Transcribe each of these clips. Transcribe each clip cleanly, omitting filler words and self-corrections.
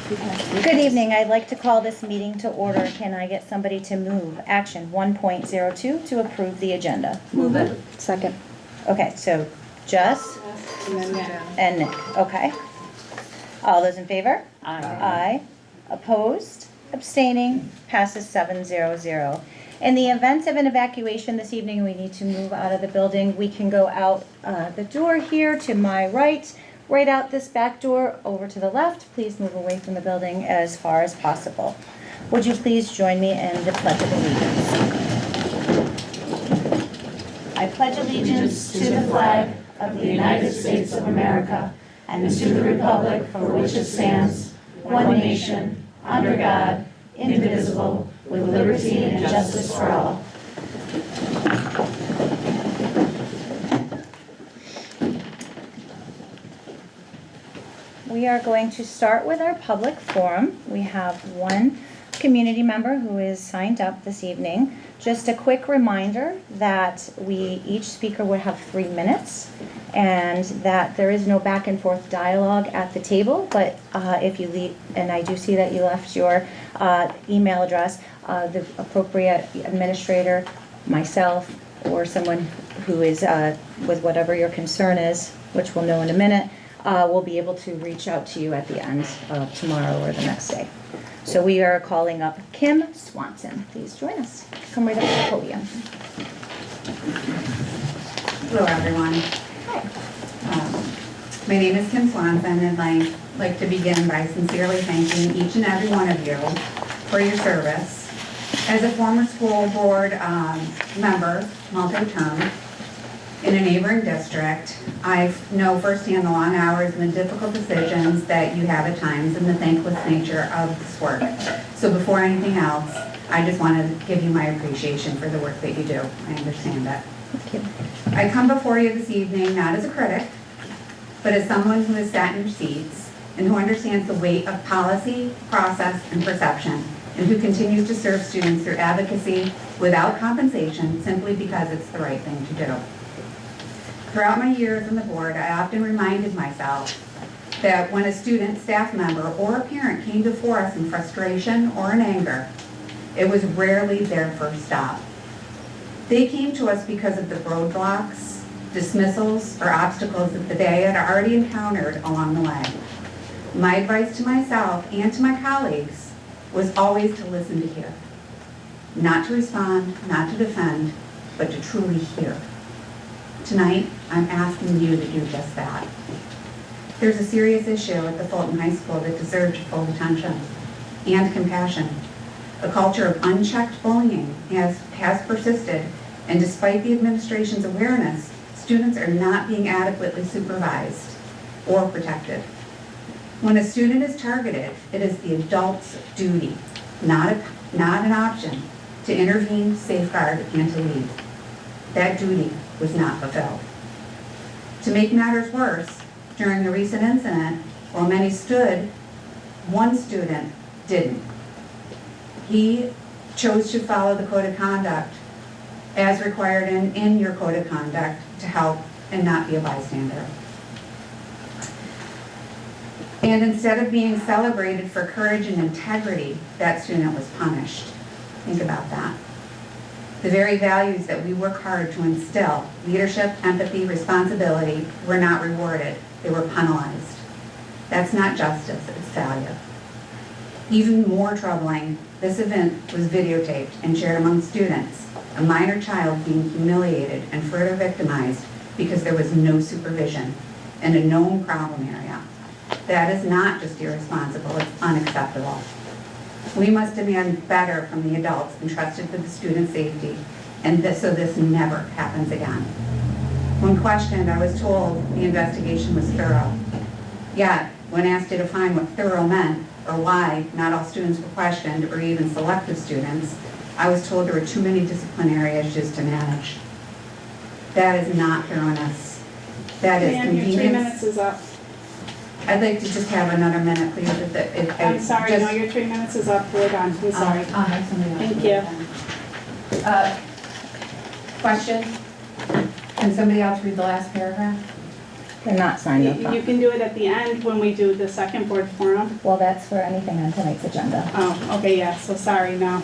Good evening. I'd like to call this meeting to order. Can I get somebody to move action 1.02 to approve the agenda? Move it. Second. Okay, so Jess and Nick. Okay. All those in favor? Aye. Aye. Opposed? Abstaining? Passes 700. In the event of an evacuation this evening, we need to move out of the building. We can go out the door here to my right out this back door over to the left. Please move away from the building as far as possible. Would you please join me in the Pledge of Allegiance? I pledge allegiance to the flag of the United States of America and to the republic for which it stands, one nation, under God, indivisible, with liberty and justice for all. We are going to start with our public forum. We have one community member who is signed up this evening. Just a quick reminder that each speaker would have 3 minutes and that there is no back and forth dialogue at the table, but if you leave, and I do see that you left your email address, the appropriate administrator, myself, or someone who is with whatever your concern is, which we'll know in a minute, will be able to reach out to you at the end of tomorrow or the next day. So we are calling up Kim Swanson. Please join us. Come right up to the podium. Hello, everyone. My name is Kim Swanson, and I'd like to begin by sincerely thanking each and every one of you for your service. As a former school board member, multi-term, in a neighboring district, I know firsthand the long hours and the difficult decisions that you have at times and the thankless nature of this work. So before anything else, I just want to give you my appreciation for the work that you do. I understand that. Thank you. I come before you this evening not as a critic, but as someone who has sat in your seats and who understands the weight of policy, process, and perception, and who continues to serve students through advocacy without compensation simply because it's the right thing to do. Throughout my years on the board, I often reminded myself that when a student, staff member, or a parent came before us in frustration or in anger, it was rarely their first stop. They came to us because of the roadblocks, dismissals, or obstacles that they had already encountered along the way. My advice to myself and to my colleagues was always to listen to hear. Not to respond, not to defend, but to truly hear. Tonight, I'm asking you to do just that. There's a serious issue at the Fulton High School that deserves your full attention and compassion. A culture of unchecked bullying has persisted, and despite the administration's awareness, students are not being adequately supervised or protected. When a student is targeted, it is the adult's duty, not an option, to intervene, safeguard, and to lead. That duty was not fulfilled. To make matters worse, during the recent incident, while many stood, one student didn't. He chose to follow the code of conduct as required in your code of conduct to help and not be a bystander. And instead of being celebrated for courage and integrity, that student was punished. Think about that. The very values that we work hard to instill, leadership, empathy, responsibility, were not rewarded. They were penalized. That's not justice, it's failure. Even more troubling, this event was videotaped and shared among students, a minor child being humiliated and further victimized because there was no supervision in a known problem area. That is not just irresponsible, it's unacceptable. We must demand better from the adults entrusted with the student's safety, and so this never happens again. When questioned, I was told the investigation was thorough. Yet, when asked to define what thorough meant, or why not all students were questioned, or even selective students, I was told there were too many disciplinary issues to manage. That is not thoroughness. That is convenience. Your 3 minutes is up. I'd like to just have another minute, please. I'm sorry, no, your 3 minutes is up. We're done. I'm sorry. I'll have somebody else. Thank you. Question? Can somebody else read the last paragraph? They're not signed up. You can do it at the end when we do the second board forum. Well, that's for anything on tonight's agenda. Oh, okay, yeah, so sorry, no.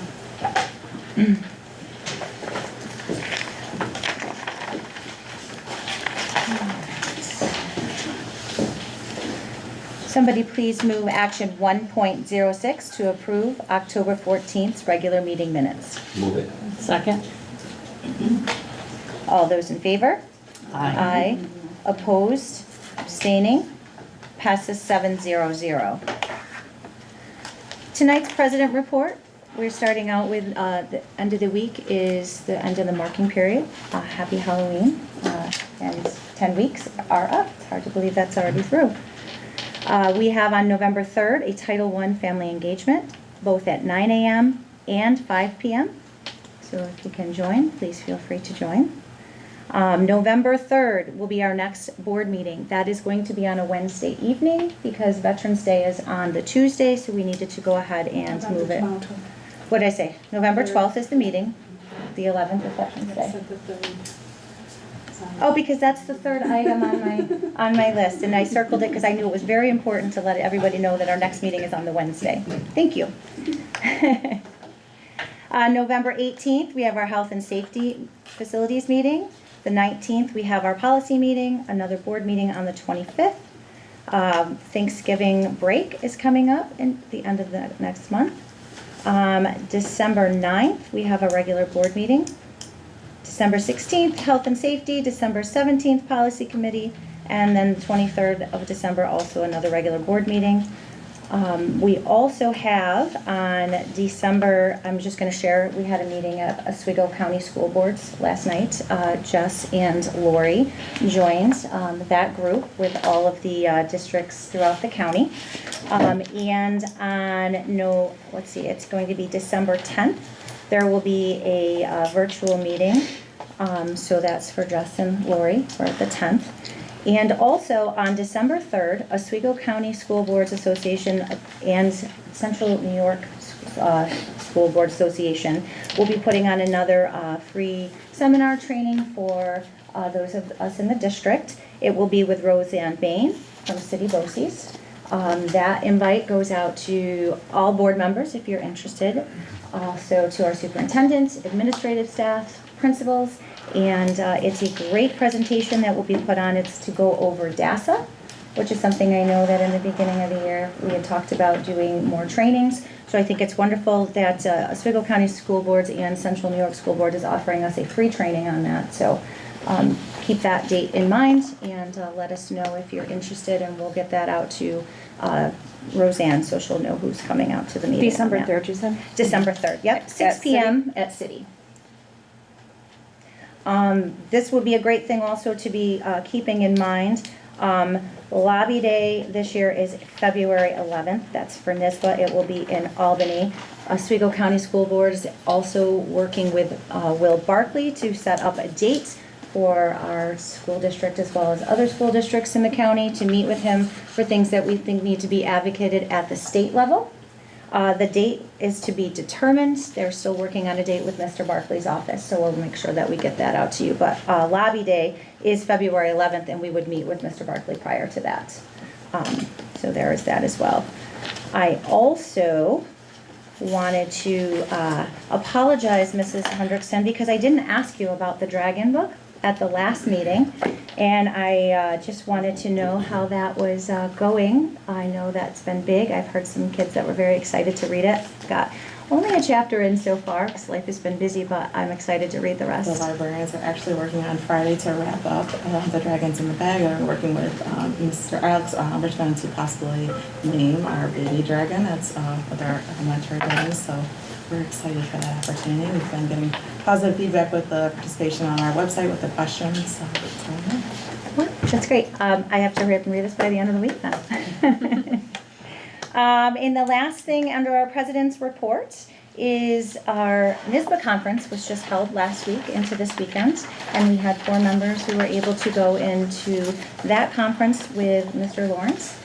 Somebody please move action 1.06 to approve October 14th's regular meeting minutes. Move it. Second? All those in favor? Aye. Opposed? Abstaining? Passes 700. Tonight's president report, we're starting out with the end of the week is the end of the marking period. Happy Halloween. And 10 weeks are up. It's hard to believe that's already through. We have on November 3rd a Title I family engagement, both at 9 a.m. and 5 p.m. So if you can join, please feel free to join. November 3rd will be our next board meeting. That is going to be on a Wednesday evening because Veterans Day is on the Tuesday, so we needed to go ahead and move it. What did I say? November 12th is the meeting. The 11th is Veterans Day. Oh, because that's the third item on my list, and I circled it because I knew it was very important to let everybody know that our next meeting is on the Wednesday. Thank you. November 18th, we have our health and safety facilities meeting. The 19th, we have our policy meeting, another board meeting on the 25th. Thanksgiving break is coming up in the end of the next month. December 9th, we have a regular board meeting. December 16th, Health and Safety, December 17th, Policy Committee, and then the 23rd of December, also another regular board meeting. We also have on December, I'm just going to share, we had a meeting at Oswego County School Boards last night. Jess and Lori joined that group with all of the districts throughout the county. And on, it's going to be December 10th. There will be a virtual meeting, so that's for Jess and Lori for the 10th. And also on December 3rd, Oswego County School Boards Association and Central New York School Board Association will be putting on another free seminar training for those of us in the district. It will be with Roseanne Bain from City BOCES. That invite goes out to all board members if you're interested. Also to our superintendents, administrative staff, principals, and it's a great presentation that will be put on. It's to go over DASA, which is something I know that in the beginning of the year we had talked about doing more trainings. So I think it's wonderful that Oswego County School Boards and Central New York School Board is offering us a free training on that. So keep that date in mind and let us know if you're interested, and we'll get that out to Roseanne, so she'll know who's coming out to the meeting. December 3rd, you said? December 3rd, yep, 6 p.m. at City. This would be a great thing also to be keeping in mind. Lobby Day this year is February 11th. That's for NISBA. It will be in Albany. Oswego County School Board is also working with Will Barkley to set up a date for our school district as well as other school districts in the county to meet with him for things that we think need to be advocated at the state level. The date is to be determined. They're still working on a date with Mr. Barkley's office, so we'll make sure that we get that out to you. But Lobby Day is February 11th, and we would meet with Mr. Barkley prior to that. So there is that as well. I also wanted to apologize, Mrs. Hendrickson, because I didn't ask you about the Dragon book at the last meeting, and I just wanted to know how that was going. I know that's been big. I've heard some kids that were very excited to read it. Got only a chapter in so far because life has been busy, but I'm excited to read the rest. The librarians are actually working on Friday to wrap up the Dragons in the Bag. They're working with Mr. Alex Richmond to possibly name our baby dragon. That's with our elementary days, so we're excited for that opportunity. We've been getting positive feedback with the participation on our website with the questions. So That's great. I have to hurry up and read this by the end of the week then. And the last thing under our president's report is our NISBA conference was just held last week into this weekend, and we had 4 members who were able to go into that conference with Mr. Lawrence.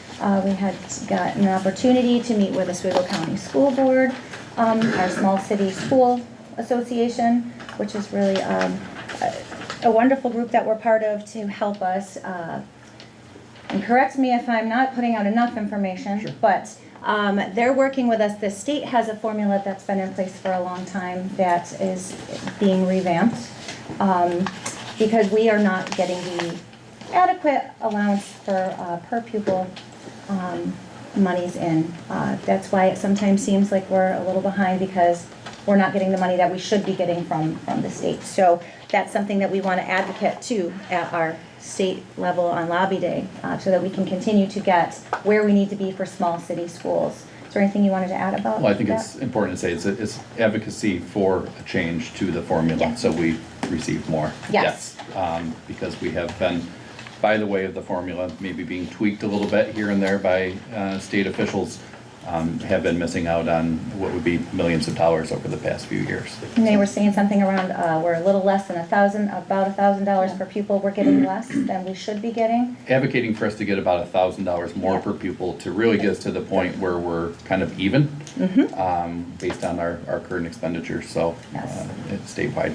We had gotten an opportunity to meet with Oswego County School Board, our Small City School Association, which is really a wonderful group that we're part of to help us and correct me if I'm not putting out enough information, but they're working with us. The state has a formula that's been in place for a long time that is being revamped because we are not getting the adequate allowance for per pupil monies in. That's why it sometimes seems like we're a little behind because we're not getting the money that we should be getting from the state. So that's something that we want to advocate to at our state level on Lobby Day so that we can continue to get where we need to be for small city schools. Is there anything you wanted to add about that? Well, I think it's important to say it's advocacy for a change to the formula, Yes. so we receive more. Yes. Because we have been, by the way of the formula, maybe being tweaked a little bit here and there by state officials, have been missing out on what would be millions of dollars over the past few years. And they were saying something around, we're a little less than about $1,000 per pupil. We're getting less than we should be getting. Advocating for us to get about $1,000 more Yeah. per pupil to really get us to the point where we're kind of even, based on our current expenditures, so, Yes. it's statewide.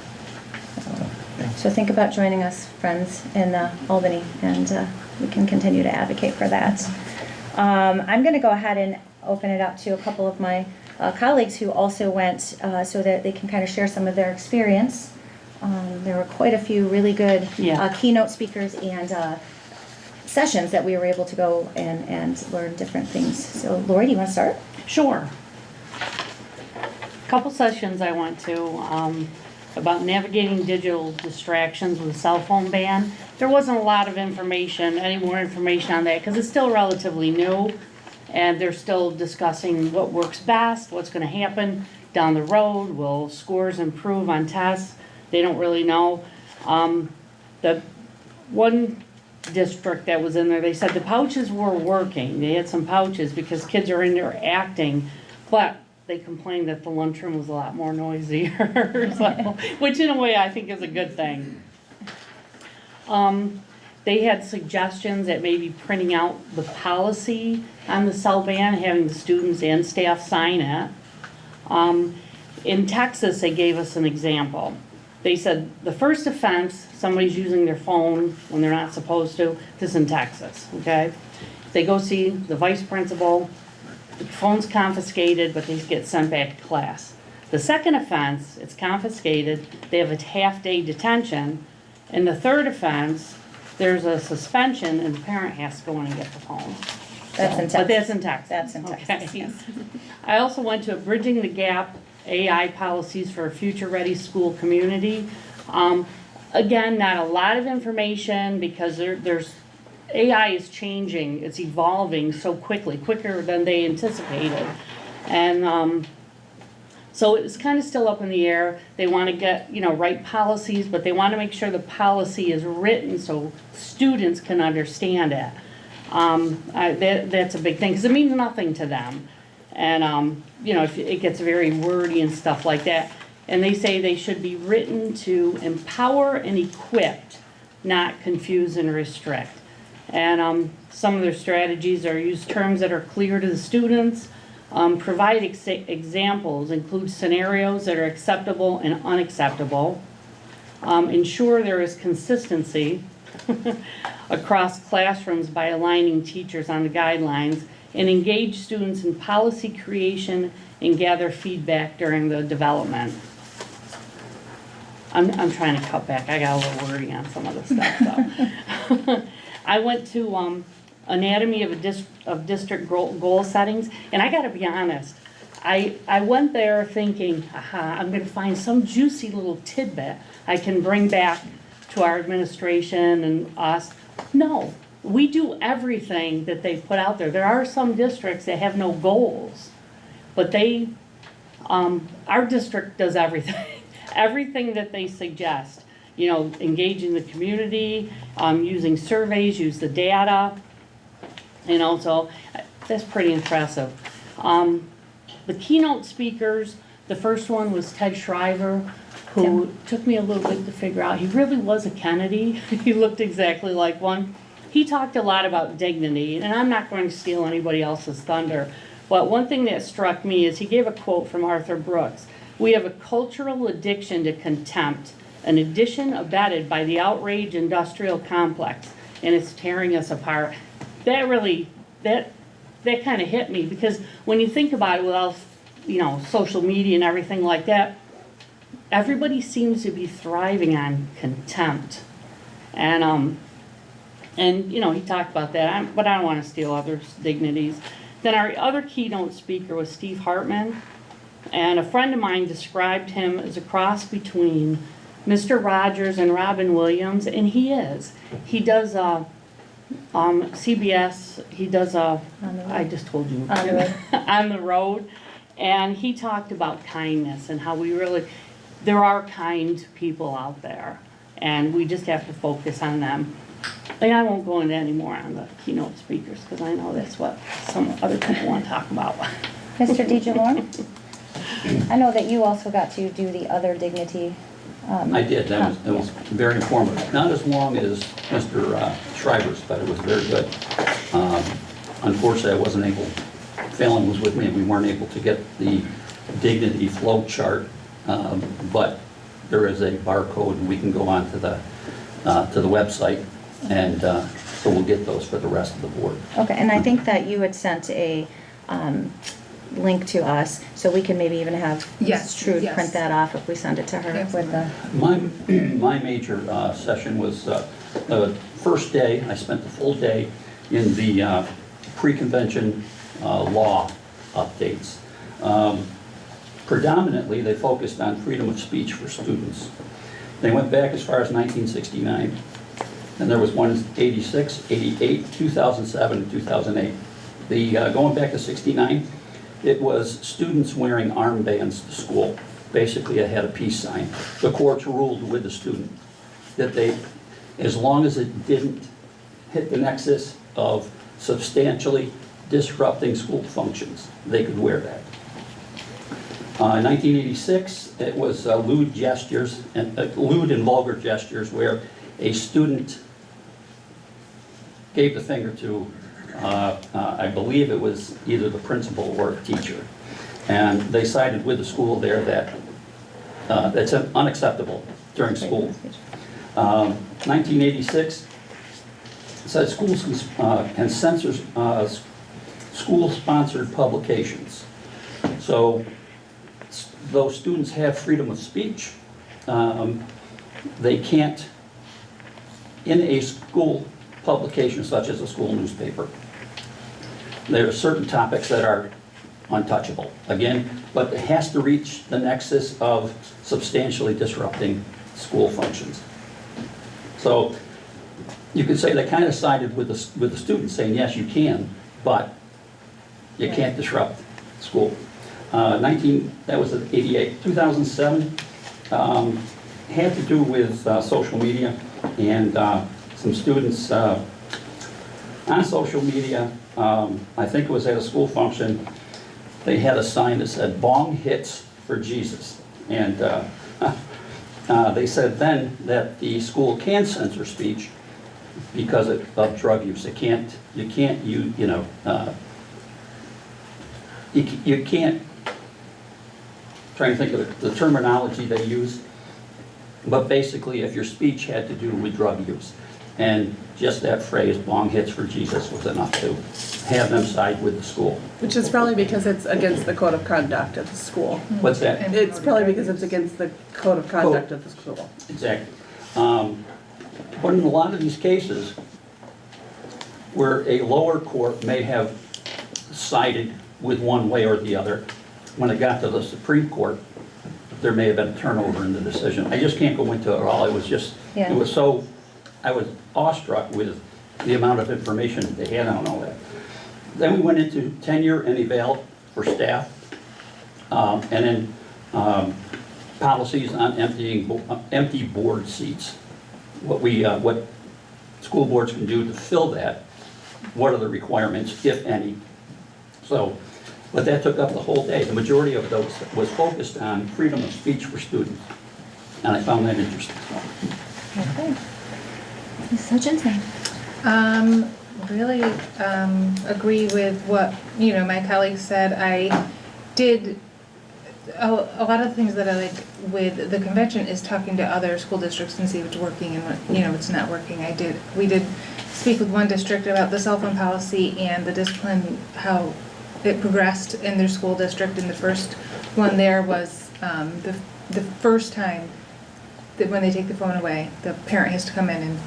So think about joining us, friends, in Albany, and we can continue to advocate for that. I'm going to go ahead and open it up to a couple of my colleagues who also went so that they can kind of share some of their experience. There were quite a few really good keynote speakers and sessions that we were able to go and learn different things. So Lori, do you want to start? Sure. Couple sessions I went to about navigating digital distractions with a cell phone ban. There wasn't a lot of information, any more information on that, because it's still relatively new, and they're still discussing what works best, what's gonna happen down the road, will scores improve on tests? They don't really know. The one district that was in there, they said the pouches were working. They had some pouches because kids are interacting, but they complained that the lunchroom was a lot more noisier, so, which in a way I think is a good thing. They had suggestions that maybe printing out the policy on the cell ban, having the students and staff sign it. In Texas, they gave us an example. They said the first offense, somebody's using their phone when they're not supposed to, this is in Texas, okay? They go see the vice principal, the phone's confiscated, but they get sent back to class. The second offense, it's confiscated, they have a half-day detention, and the third offense, there's a suspension and the parent has to go in and get the phone. That's in Texas. But that's in Texas. That's in Texas, Okay. yes. I also went to a Bridging the Gap AI policies for a future-ready school community. Again, not a lot of information because there's AI is changing, it's evolving so quickly, quicker than they anticipated. And so it's kind of still up in the air. They want to get, write policies, but they want to make sure the policy is written so students can understand it. That's a big thing because it means nothing to them. And, if it gets very wordy and stuff like that. And they say they should be written to empower and equip, not confuse and restrict. And some of their strategies are use terms that are clear to the students, provide examples, include scenarios that are acceptable and unacceptable, ensure there is consistency across classrooms by aligning teachers on the guidelines, and engage students in policy creation and gather feedback during the development. I'm trying to cut back. I got a little wordy on some of the stuff, so. I went to anatomy of district goal settings, and I got to be honest. I went there thinking, I'm going to find some juicy little tidbit I can bring back to our administration and us. No, we do everything that they put out there. There are some districts that have no goals, but our district does everything, everything that they suggest. Engaging the community, using surveys, use the data, so that's pretty impressive. The keynote speakers, the first one was Ted Shriver, who took me a little bit to figure out. He really was a Kennedy. He looked exactly like one. He talked a lot about dignity, and I'm not going to steal anybody else's thunder, but one thing that struck me is he gave a quote from Arthur Brooks. We have a cultural addiction to contempt, an addiction abetted by the outrage industrial complex, and it's tearing us apart. that really, that kind of hit me, because when you think about it, with all, social media and everything like that, everybody seems to be thriving on contempt. And he talked about that, but I don't want to steal others' dignities. Then our other keynote speaker was Steve Hartman, and a friend of mine described him as a cross between Mr. Rogers and Robin Williams, and he is. He does CBS, he does I just told you. On the road. On the road. And he talked about kindness and how there are kind people out there, and we just have to focus on them. And I won't go into any more on the keynote speakers, because I know that's what some other people want to talk about. Mr. DeJalore? I know that you also got to do the other dignity. I did, that was very informative. Not as long as Mr. Shriver's, but it was very good. Unfortunately, I wasn't able, Fallon was with me, and we weren't able to get the dignity flow chart, but there is a barcode, and we can go on to the website, and so we'll get those for the rest of the board. Okay, and I think that you had sent a link to us, so we can maybe even have Yes, Mrs. Trude yes. print that off if we send it to her with the. My major session was the first day. I spent the full day in the pre-convention law updates. Predominantly, they focused on freedom of speech for students. They went back as far as 1969, and there was one in 86, 88, 2007, and 2008. Going back to 69, it was students wearing armbands to school. Basically, it had a peace sign. The courts ruled with the student that as long as it didn't hit the nexus of substantially disrupting school functions, they could wear that. In 1986, it was lewd gestures, lewd and vulgar gestures, where a student gave the finger to, I believe it was either the principal or a teacher. And they sided with the school there that that's unacceptable during school. 1986 said schools can censor school-sponsored publications. So though students have freedom of speech, they can't, in a school publication such as a school newspaper, there are certain topics that are untouchable, again, but it has to reach the nexus of substantially disrupting school functions. So you could say they kind of sided with the students, saying, yes, you can, but you can't disrupt school. That was at 88. 2007 had to do with social media, and some students on social media, I think it was at a school function, they had a sign that said, "Bong hits for Jesus." And they said then that the school can censor speech because of drug use. You can't, you can't, trying to think of the terminology they use, but basically if your speech had to do with drug use, and just that phrase, "Bong hits for Jesus," was enough to have them side with the school. Which is probably because it's against the code of conduct of the school. What's that? It's probably because it's against the code of conduct of the school. Exactly. But in a lot of these cases, where a lower court may have sided with one way or the other, when it got to the Supreme Court, there may have been a turnover in the decision. I just can't go into it all. It was just, Yeah. it was so, I was awestruck with the amount of information that they had on all that. Then we went into tenure and eval for staff, and then policies on empty board seats. What school boards can do to fill that, what are the requirements, if any. So, but that took up the whole day. The majority of those was focused on freedom of speech for students, and I found that interesting. Okay. Ms. Hutchinson? Really agree with what, my colleagues said. I did, a lot of the things that I like with the convention is talking to other school districts and see what's working and what, what's not working. We did speak with one district about the cell phone policy and the discipline, how it progressed in their school district. And the first one there was the first time that when they take the phone away, the parent has to come in and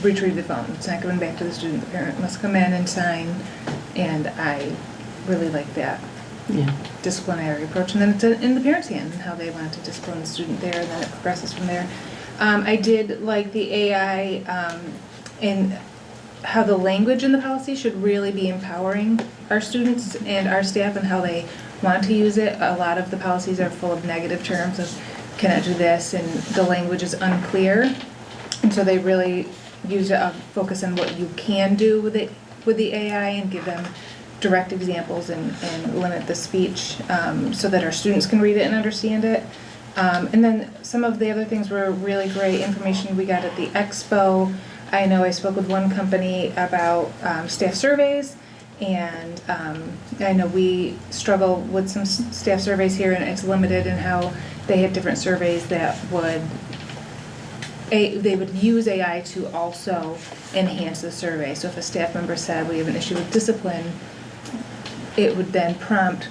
retrieve the phone. It's not given back to the student. The parent must come in and sign. And I really like that Yeah. disciplinary approach. And then it's in the parent's hand and how they want to discipline the student there, and then it progresses from there. I did like the AI in how the language in the policy should really be empowering our students and our staff and how they want to use it. A lot of the policies are full of negative terms of cannot do this, and the language is unclear. And so they really use a focus on what you can do with it, with the AI, and give them direct examples and limit the speech so that our students can read it and understand it. And then some of the other things were really great information we got at the expo. I know I spoke with one company about staff surveys, and I know we struggle with some staff surveys here, and it's limited in how they have different surveys that they would use AI to also enhance the survey. So if a staff member said we have an issue with discipline, it would then prompt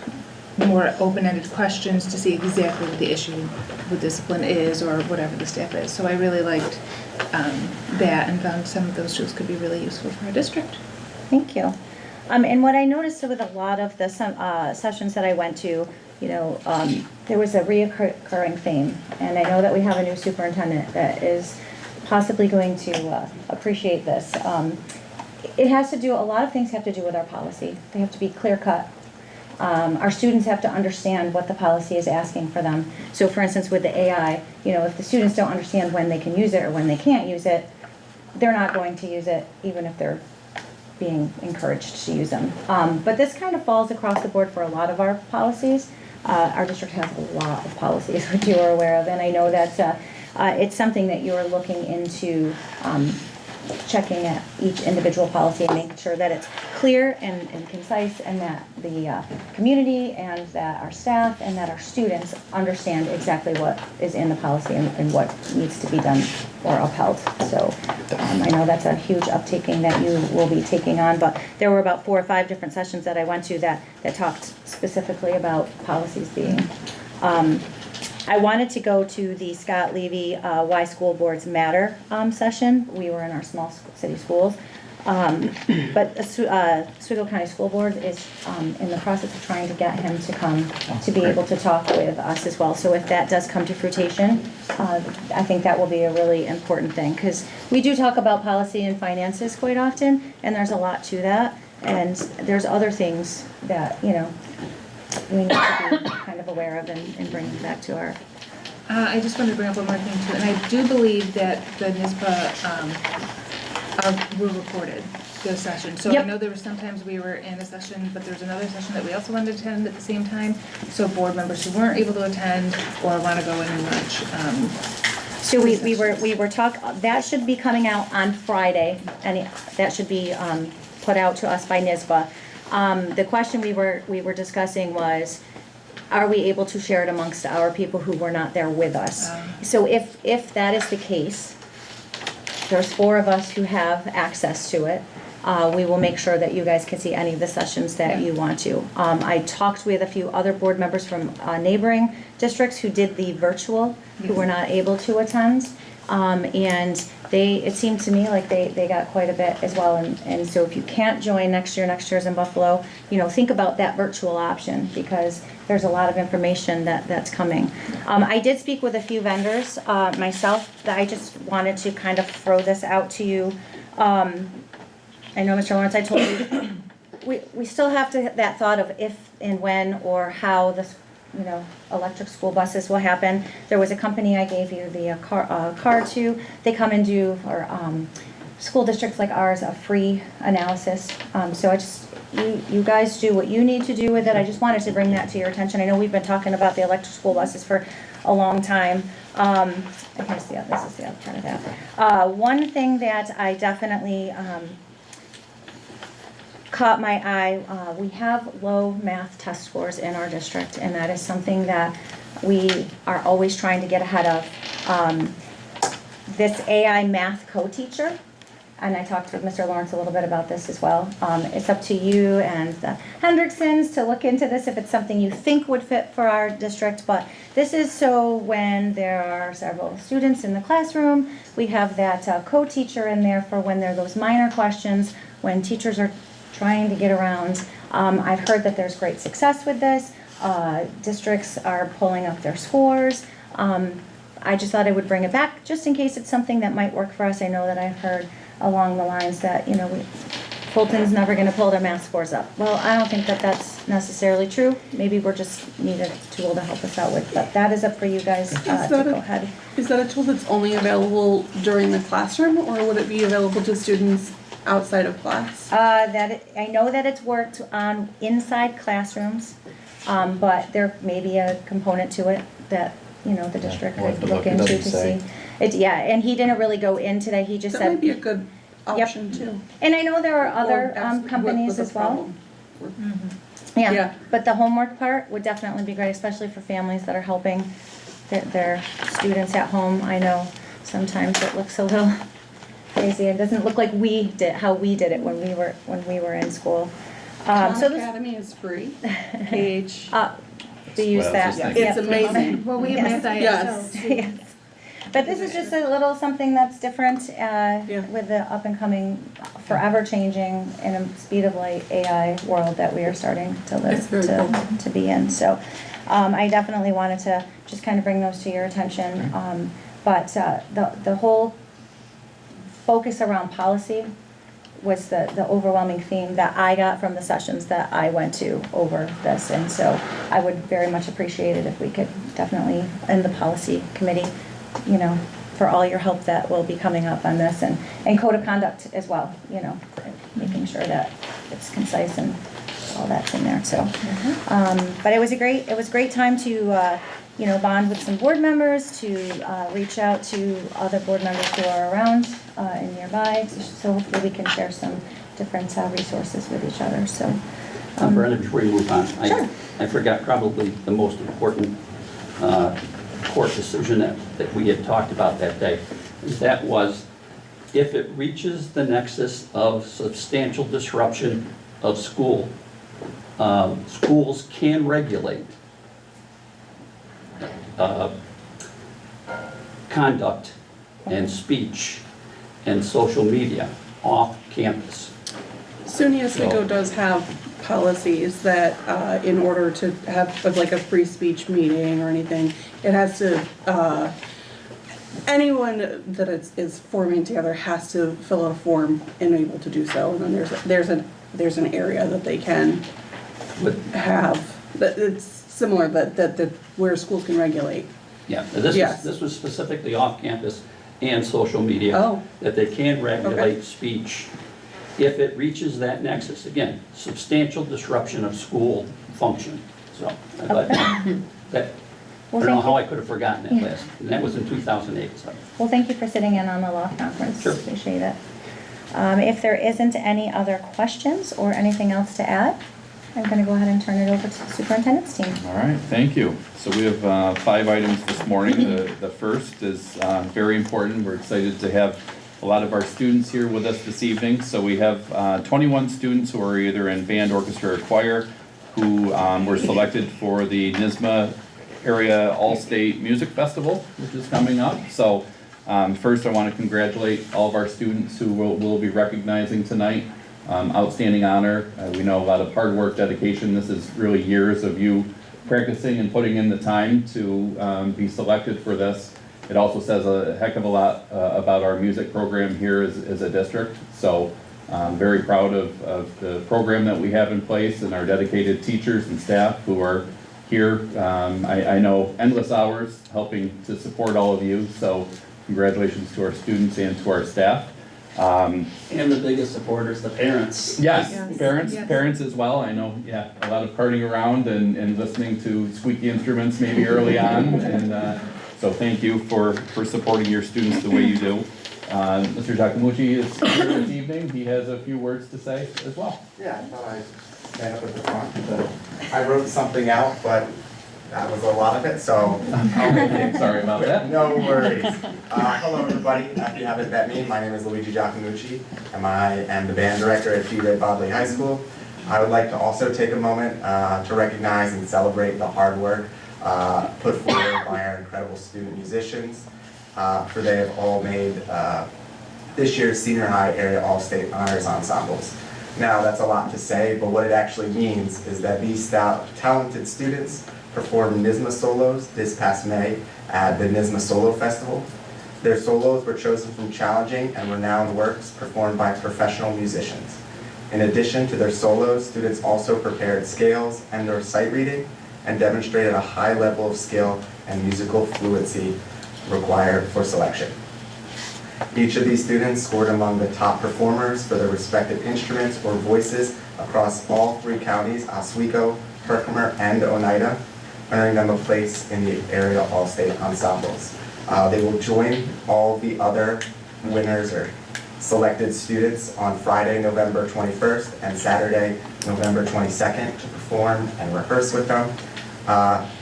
more open-ended questions to see exactly what the issue with discipline is, or whatever the staff is. So I really liked that, and found some of those tools could be really useful for our district. Thank you. And what I noticed with a lot of the sessions that I went to, there was a reoccurring theme. And I know that we have a new superintendent that is possibly going to appreciate this. It has to do, a lot of things have to do with our policy. They have to be clear-cut. Our students have to understand what the policy is asking for them. So for instance, with the AI, if the students don't understand when they can use it or when they can't use it, they're not going to use it, even if they're being encouraged to use them. But this kind of falls across the board for a lot of our policies. Our district has a lot of policies, which you are aware of, and I know that it's something that you're looking into checking at each individual policy and making sure that it's clear and concise, and that the community and that our staff and that our students understand exactly what is in the policy and what needs to be done or upheld. So I know that's a huge uptaking that you will be taking on, but there were about 4 or 5 different sessions that I went to that talked specifically about policies being I wanted to go to the Scott Levy Why School Boards Matter session. We were in our small city schools. But Oswego County School Board is in the process of trying to get him to come to be able to talk with us as well. So if that does come to fruition, I think that will be a really important thing, because we do talk about policy and finances quite often, and there's a lot to that. And there's other things that, we need to be kind of aware of and bringing back to our... I just wanted to bring up one more thing too, and I do believe that the NISBA were recorded, those sessions. So I Yep. know there were sometimes we were in a session, but there was another session that we also wanted to attend at the same time. So board members who weren't able to attend or want to go in and watch. So we were that should be coming out on Friday, and that should be put out to us by NISBA. The question we were discussing was, are we able to share it amongst our people who were not there with us? So if that is the case, there's 4 of us who have access to it. We will make sure that you guys can see any of the sessions that you want to. I talked with a few other board members from neighboring districts who did the virtual, who were not able to attend. And it seemed to me like they got quite a bit as well. And so if you can't join next year's in Buffalo, think about that virtual option, because there's a lot of information that's coming. I did speak with a few vendors myself. That I just wanted to kind of throw this out to you. I know, Mr. Lawrence, I told you, we still have that thought of if and when or how this, electric school buses will happen. There was a company I gave you the card to. They come and do, or school districts like ours, a free analysis. So you guys do what you need to do with it. I just wanted to bring that to your attention. I know we've been talking about the electric school buses for a long time. And here's this is the other part of that. One thing that I definitely caught my eye, we have low math test scores in our district, and that is something that we are always trying to get ahead of. This AI math co-teacher, and I talked with Mr. Lawrence a little bit about this as well. It's up to you and the Hendricksons to look into this if it's something you think would fit for our district, but this is so when there are several students in the classroom, we have that co-teacher in there for when there are those minor questions, when teachers are trying to get around. I've heard that there's great success with this. Districts are pulling up their scores. I just thought I would bring it back just in case it's something that might work for us. I know that I've heard along the lines that, Fulton's never going to pull their math scores up. Well, I don't think that that's necessarily true. Maybe we're just need a tool to help us out with, but that is up for you guys to go ahead. Is that a tool that's only available during the classroom, or would it be available to students outside of class? I know that it's worked on inside classrooms, but there may be a component to it that, the district we'll have could to look look. It into to doesn't say. see. And he didn't really go in today. He just That said. might be a good option too. And I know there are Or other ask what companies was the as well. problem. Yeah, Yeah. but the homework part would definitely be great, especially for families that are helping their students at home. I know sometimes it looks a little crazy. It doesn't look like how we did it when we were in school. Khan So this, Academy is free. PH. to use Well, I that. was just thinking. It's amazing. Well, we Yes. have Yes. Yes. But this is just a little something that's different with the up and coming, forever changing in a speed of light AI world that we are starting to It's very cool. to be in. So I definitely wanted to just kind of bring those to your attention. But the whole focus around policy was the overwhelming theme that I got from the sessions that I went to over this. And so I would very much appreciate it if we could definitely, in the policy committee, for all your help that will be coming up on this, and code of conduct as well, making sure that it's concise and all that's in there, so. But it was a great time to, bond with some board members, to reach out to other board members who are around and nearby, so hopefully we can share some different resources with each other, so. Brenda, before you move on, Sure. I forgot probably the most important court decision that we had talked about that day. That was, if it reaches the nexus of substantial disruption of school, schools can regulate conduct and speech and social media off campus. SUNY Oswego does have policies that in order to have like a free speech meeting or anything, it has to, anyone that is forming together has to fill out a form and able to do so. And then there's an area that they can have, that it's similar, that where schools can regulate. Yeah, Yes. this was specifically off campus and social media. Oh. That they can regulate speech if it reaches that nexus. Again, substantial disruption of school function. So, I thought that, I don't know how I could have forgotten that last, and that was in 2008, so. Well, thank you for sitting in on the law conference. Sure. Appreciate it. If there isn't any other questions or anything else to add, I'm going to go ahead and turn it over to the superintendent's team. All right, thank you. So we have 5 items this morning. The first is very important. We're excited to have a lot of our students here with us this evening. So we have 21 students who are either in band, orchestra, or choir who were selected for the NYSSMA Area All-State Music Festival, which is coming up. So first I want to congratulate all of our students who we'll be recognizing tonight. Outstanding honor. We know a lot of hard work, dedication. This is really years of you practicing and putting in the time to be selected for this. It also says a heck of a lot about our music program here as a district. So very proud of the program that we have in place and our dedicated teachers and staff who are here. I know endless hours helping to support all of you. So congratulations to our students and to our staff. And the biggest supporters, the parents. Yes, Yes. parents as well. I know, a lot of partying around and listening to squeaky instruments maybe early on. And so thank you for supporting your students the way you do. Mr. Giacomucci is here this evening. He has a few words to say as well. Yeah, I thought I'd stand up at the front. I wrote something out, but That was a lot of it, so I'll make it Sorry about that. No worries. Hello, everybody. If you haven't met me, my name is Luigi Giacomucci, and I am the band director at G. Ray Bodley High School. I would like to also take a moment to recognize and celebrate the hard work put forward by our incredible student musicians, for they have all made this year's senior high area all-state honors ensembles. Now, that's a lot to say, but what it actually means is that these talented students performed NYSSMA solos this past May at the NYSSMA Solo Festival. Their solos were chosen from challenging and renowned works performed by professional musicians. In addition to their solos, students also prepared scales and/or sight reading and demonstrated a high level of skill and musical fluency required for selection. Each of these students scored among the top performers for their respective instruments or voices across all 3 counties, Oswego, Herkimer, and Oneida, earning them a place in the area all-state ensembles. They will join all the other winners or selected students on Friday, November 21st and Saturday, November 22nd to perform and rehearse with them.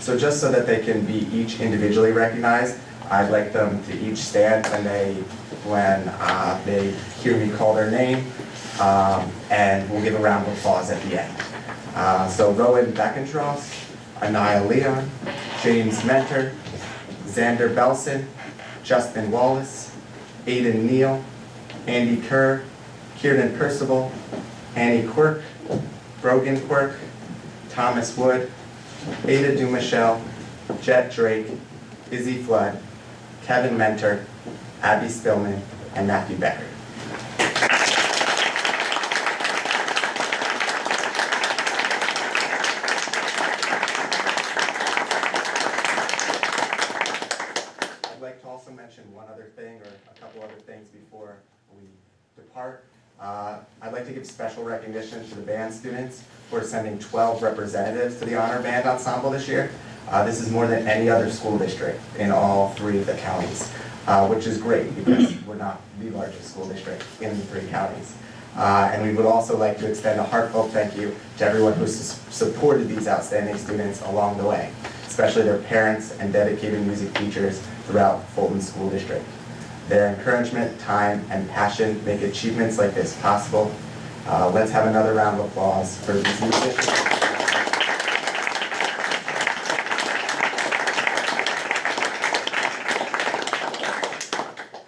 So just so that they can be each individually recognized, I'd like them to each stand when they hear me call their name, and we'll give a round of applause at the end. So Rowan Beckentross, Anaya Leon, James Mentor, Xander Belson, Justin Wallace, Aiden Neal, Andy Kerr, Kieran Percival, Annie Quirk, Brogan Quirk, Thomas Wood, Ada Dumichelle, Jet Drake, Izzy Flood, Kevin Mentor, Abby Spillman, and Matthew Becker. I'd like to also mention one other thing, or a couple other things before we depart. I'd like to give special recognition to the band students who are sending 12 representatives to the Honor Band Ensemble this year. This is more than any other school district in all 3 of the counties, which is great because we're not the largest school district in the 3 counties. And we would also like to extend a heartfelt thank you to everyone who supported these outstanding students along the way, especially their parents and dedicated music teachers throughout Fulton School District. Their encouragement, time, and passion make achievements like this possible. Let's have another round of applause for these musicians.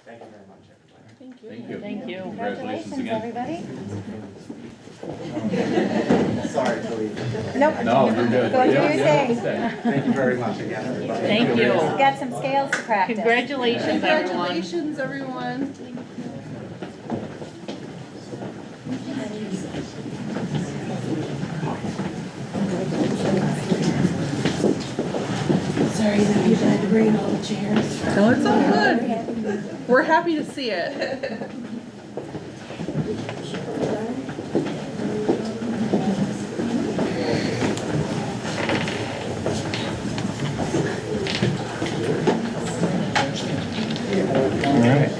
Thank you very much, everybody. Thank you. Thank you. Congratulations again. everybody. Sorry to leave. Nope. No, you're good. Go do Yeah, your yeah, thing. okay. Thank you very much again, everybody. Thank you. Got some scales to practice. Congratulations, everyone. Congratulations, everyone. Sorry that you had to bring all the chairs. No, it's all good. We're happy to see it. All right.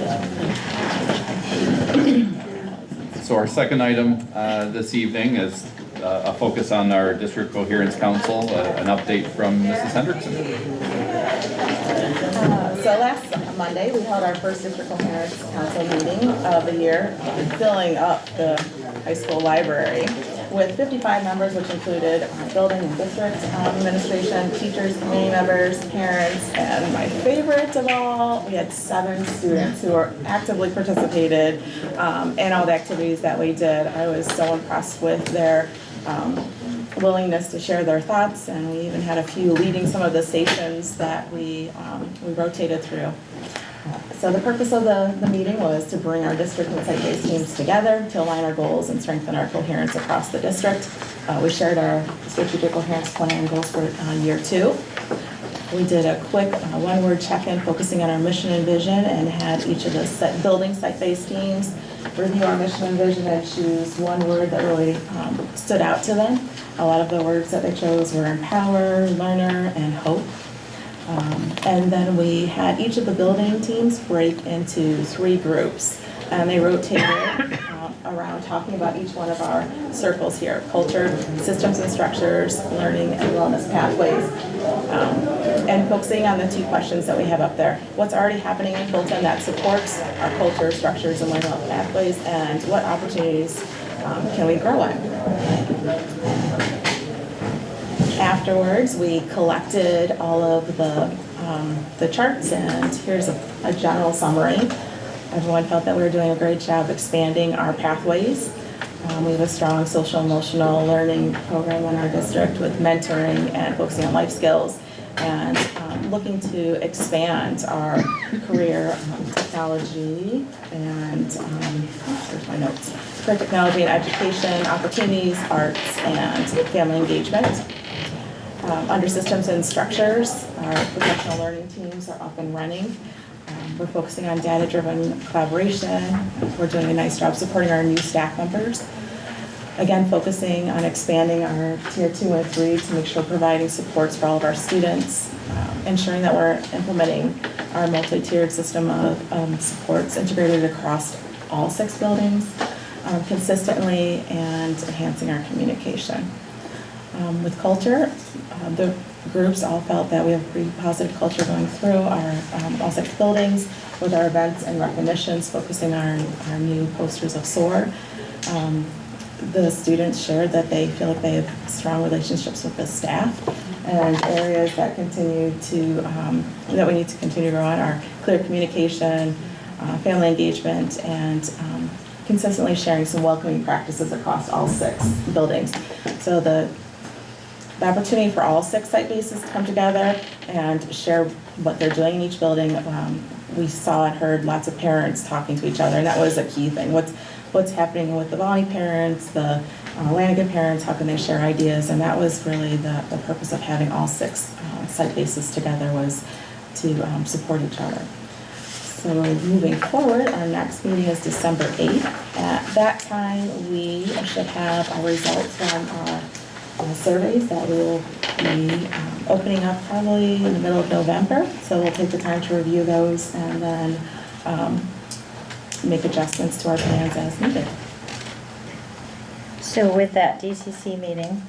So our second item this evening is a focus on our District Coherence Council, an update from Mrs. Hendrickson. So last Monday, we held our first District Coherence Council meeting of the year, filling up the high school library with 55 members, which included building and district administration, teachers, community members, parents, and my favorite of all, we had 7 students who were actively participated in all the activities that we did. I was so impressed with their willingness to share their thoughts, and we even had a few leading some of the stations that we rotated through. So the purpose of the meeting was to bring our district and site-based teams together to align our goals and strengthen our coherence across the district. We shared our strategic coherence plan and goals for year 2. We did a quick one-word check-in focusing on our mission and vision, and had each of the building site-based teams review our mission and vision and choose one word that really stood out to them. A lot of the words that they chose were empower, learner, and hope. And then we had each of the building teams break into 3 groups, and they rotated around talking about each one of our circles here: culture, systems and structures, learning and wellness pathways, and focusing on the two questions that we have up there. What's already happening in Fulton that supports our culture, structures, and learning and wellness pathways, and what opportunities can we grow in? Afterwards, we collected all of the charts, and here's a general summary. Everyone felt that we were doing a great job expanding our pathways. We have a strong social emotional learning program in our district with mentoring and focusing on life skills, and looking to expand our career technology and, here's my notes, career technology and education opportunities, arts, and family engagement. Under systems and structures, our professional learning teams are up and running. We're focusing on data-driven collaboration. We're doing a nice job supporting our new staff members. Again, focusing on expanding our tier 2 and 3 to make sure we're providing supports for all of our students, ensuring that we're implementing our multi-tiered system of supports integrated across all 6 buildings consistently, and enhancing our communication. With culture, the groups all felt that we have a pretty positive culture going through our all 6 buildings with our events and recognitions, focusing on our new posters of SOAR. The students shared that they feel like they have strong relationships with the staff, and areas that continue to that we need to continue to grow on are clear communication, family engagement, and consistently sharing some welcoming practices across all 6 buildings. So the opportunity for all 6 site bases to come together and share what they're doing in each building. We saw and heard lots of parents talking to each other, and that was a key thing. What's happening with the Volney parents, the Lanigan parents, how can they share ideas? And that was really the purpose of having all 6 site bases together, was to support each other. So moving forward, our next meeting is December 8th. At that time, we should have our results from our surveys that we will be opening up probably in the middle of November. So we'll take the time to review those and then make adjustments to our plans as needed. So with that DCC meeting,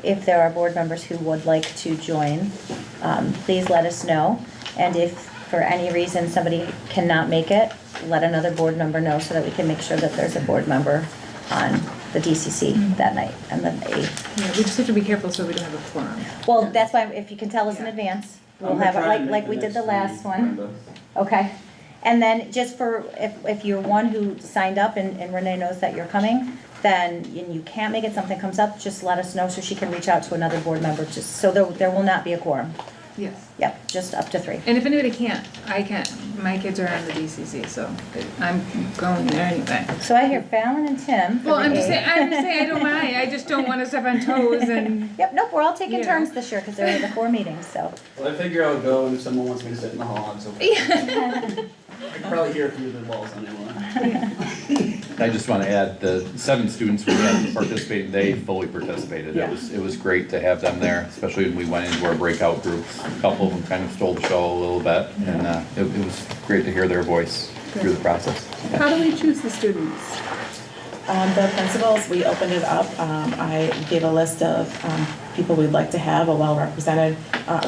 if there are board members who would like to join, please let us know. And if for any reason somebody cannot make it, let another board member know so that we can make sure that there's a board member on the DCC that night and the 8th. Yeah, we just have to be careful so we don't have a quorum. Well, that's why if you can tell us in advance, we'll have it like we did the last one. Okay. And then just for, if you're one who signed up and Renee knows that you're coming, then and you can't make it, something comes up, just let us know so she can reach out to another board member, just so there will not be a quorum. Yes. Yep, just up to 3. And if anybody can't, I can't. My kids are on the DCC, so I'm going there anyway. So I hear Fallon and Tim. Well, I'm just saying I don't mind. I just don't want to step on toes and. Yep, nope, we're all taking Yeah. turns this year because there are the 4 meetings, so. Well, I figure I would go, and if someone wants me to sit in the hall, I'm so. I can probably hear a few of the balls on anyone. I just want to add, the 7 students we had participating, they fully participated. It was great to have them there, especially when we went into our breakout groups. A couple of them kind of stole the show a little bit, and it was great to hear their voice through the process. How do we choose the students? The principals, we opened it up. I gave a list of people we'd like to have, a well-represented.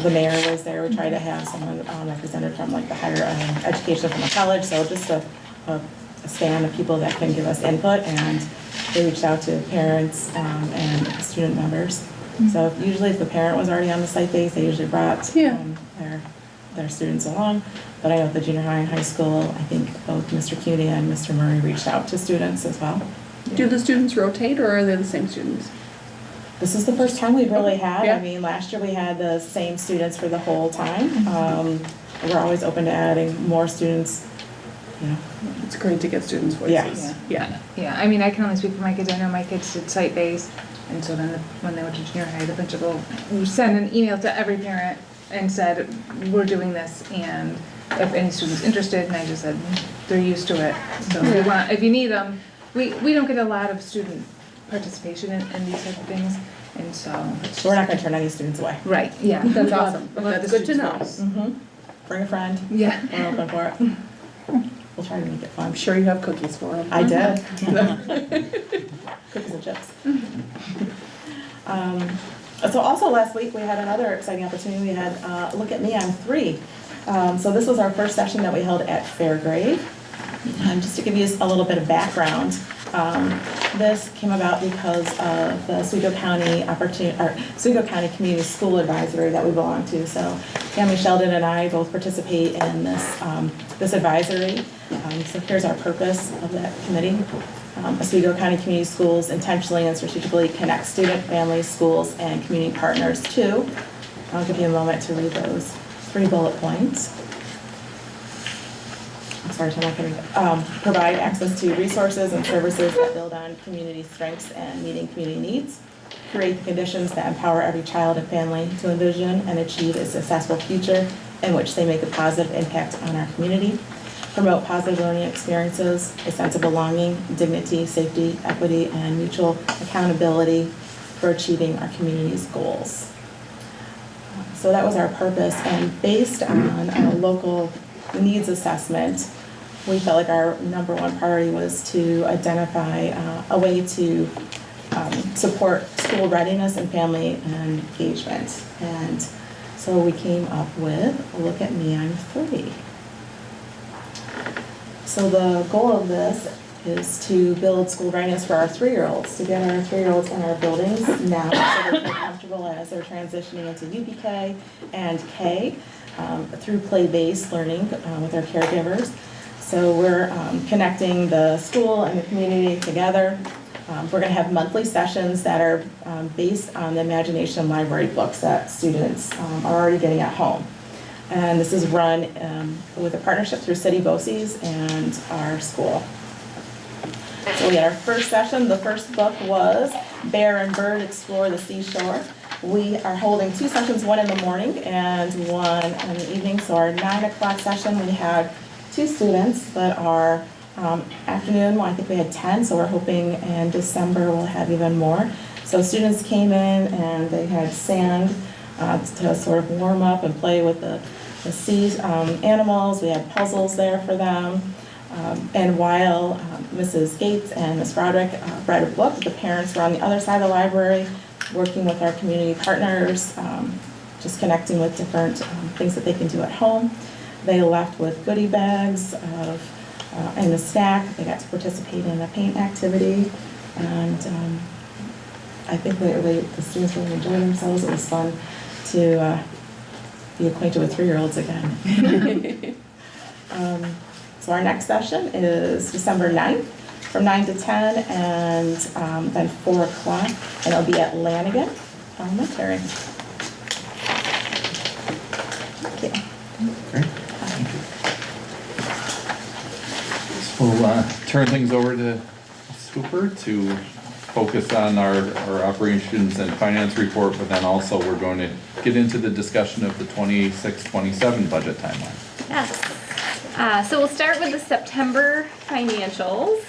The mayor was there. We tried to have someone represented from like the higher education from a college, so just a span of people that can give us input, and they reached out to parents and student members. So usually if the parent was already on the site base, they usually brought their students along. But I know at the junior high and high school, I think both Mr. Cuney and Mr. Murray reached out to students as well. Do the students rotate, or are they the same students? This is the first time we've really had. Yeah. I mean, last year we had the same students for the whole time. We're always open to adding more students, you know. It's great to get students' voices. Yes. Yeah. Yeah, I mean, I can only speak for my kids. I know my kids did site-based, and so then when they went to junior high, the principal sent an email to every parent and said, we're doing this, and if any student's interested, and I just said, they're used to it. So if you need them, we don't get a lot of student participation in these type of things, and so. So we're not gonna turn any students away. Right, yeah. That's awesome. I love That's the good to know. students' voice. Bring a friend. Yeah. We're open for it. we'll try to make it fun. I'm sure you have cookies for them. I did. Cookies and chips. So also last week, we had another exciting opportunity. We had Look at Me, I'm 3. So this was our first session that we held at Fairgrave. Just to give you a little bit of background, this came about because of the Oswego County Community School Advisory that we belong to. So Tammy Sheldon and I both participate in this advisory. So here's our purpose of that committee. Oswego County Community Schools intentionally and strategically connect student, families, schools, and community partners to, I'll give you a moment to read those 3 bullet points. I'm not going to provide access to resources and services that build on community strengths and meeting community needs, create the conditions that empower every child and family to envision and achieve a successful future in which they make a positive impact on our community, promote positive learning experiences, a sense of belonging, dignity, safety, equity, and mutual accountability for achieving our community's goals. So that was our purpose, and based on our local needs assessment, we felt like our number 1 priority was to identify a way to support school readiness and family engagement. And so we came up with Look at Me, I'm 3. So the goal of this is to build school readiness for our 3-year-olds, to get our 3-year-olds in our buildings now so they feel comfortable as they're transitioning into UPK and K through play-based learning with our caregivers. So we're connecting the school and the community together. We're going to have monthly sessions that are based on the Imagination Library books that students are already getting at home. And this is run with a partnership through City BOCES and our school. So we had our first session. The first book was Bear and Bird Explore the Seashore. We are holding 2 sessions, one in the morning and one in the evening. So our 9 o'clock session, we had 2 students, but our afternoon, well, I think we had 10, so we're hoping in December we'll have even more. So students came in and they had sand to sort of warm up and play with the sea animals. We had puzzles there for them. And while Mrs. Gates and Ms. Broderick read a book, the parents were on the other side of the library working with our community partners, just connecting with different things that they can do at home. They left with goodie bags and a snack. They got to participate in a paint activity. And I think the students really enjoyed themselves. It was fun to be acquainted with 3-year-olds again. So our next session is December 9th from 9 to 10 and then 4 o'clock, and it'll be at Lanigan Elementary. Thank you. Great. So we'll turn things over to Hooper to focus on our operations and finance report, but then also we're going to get into the discussion of the 26-27 budget timeline. Yes. So we'll start with the September financials.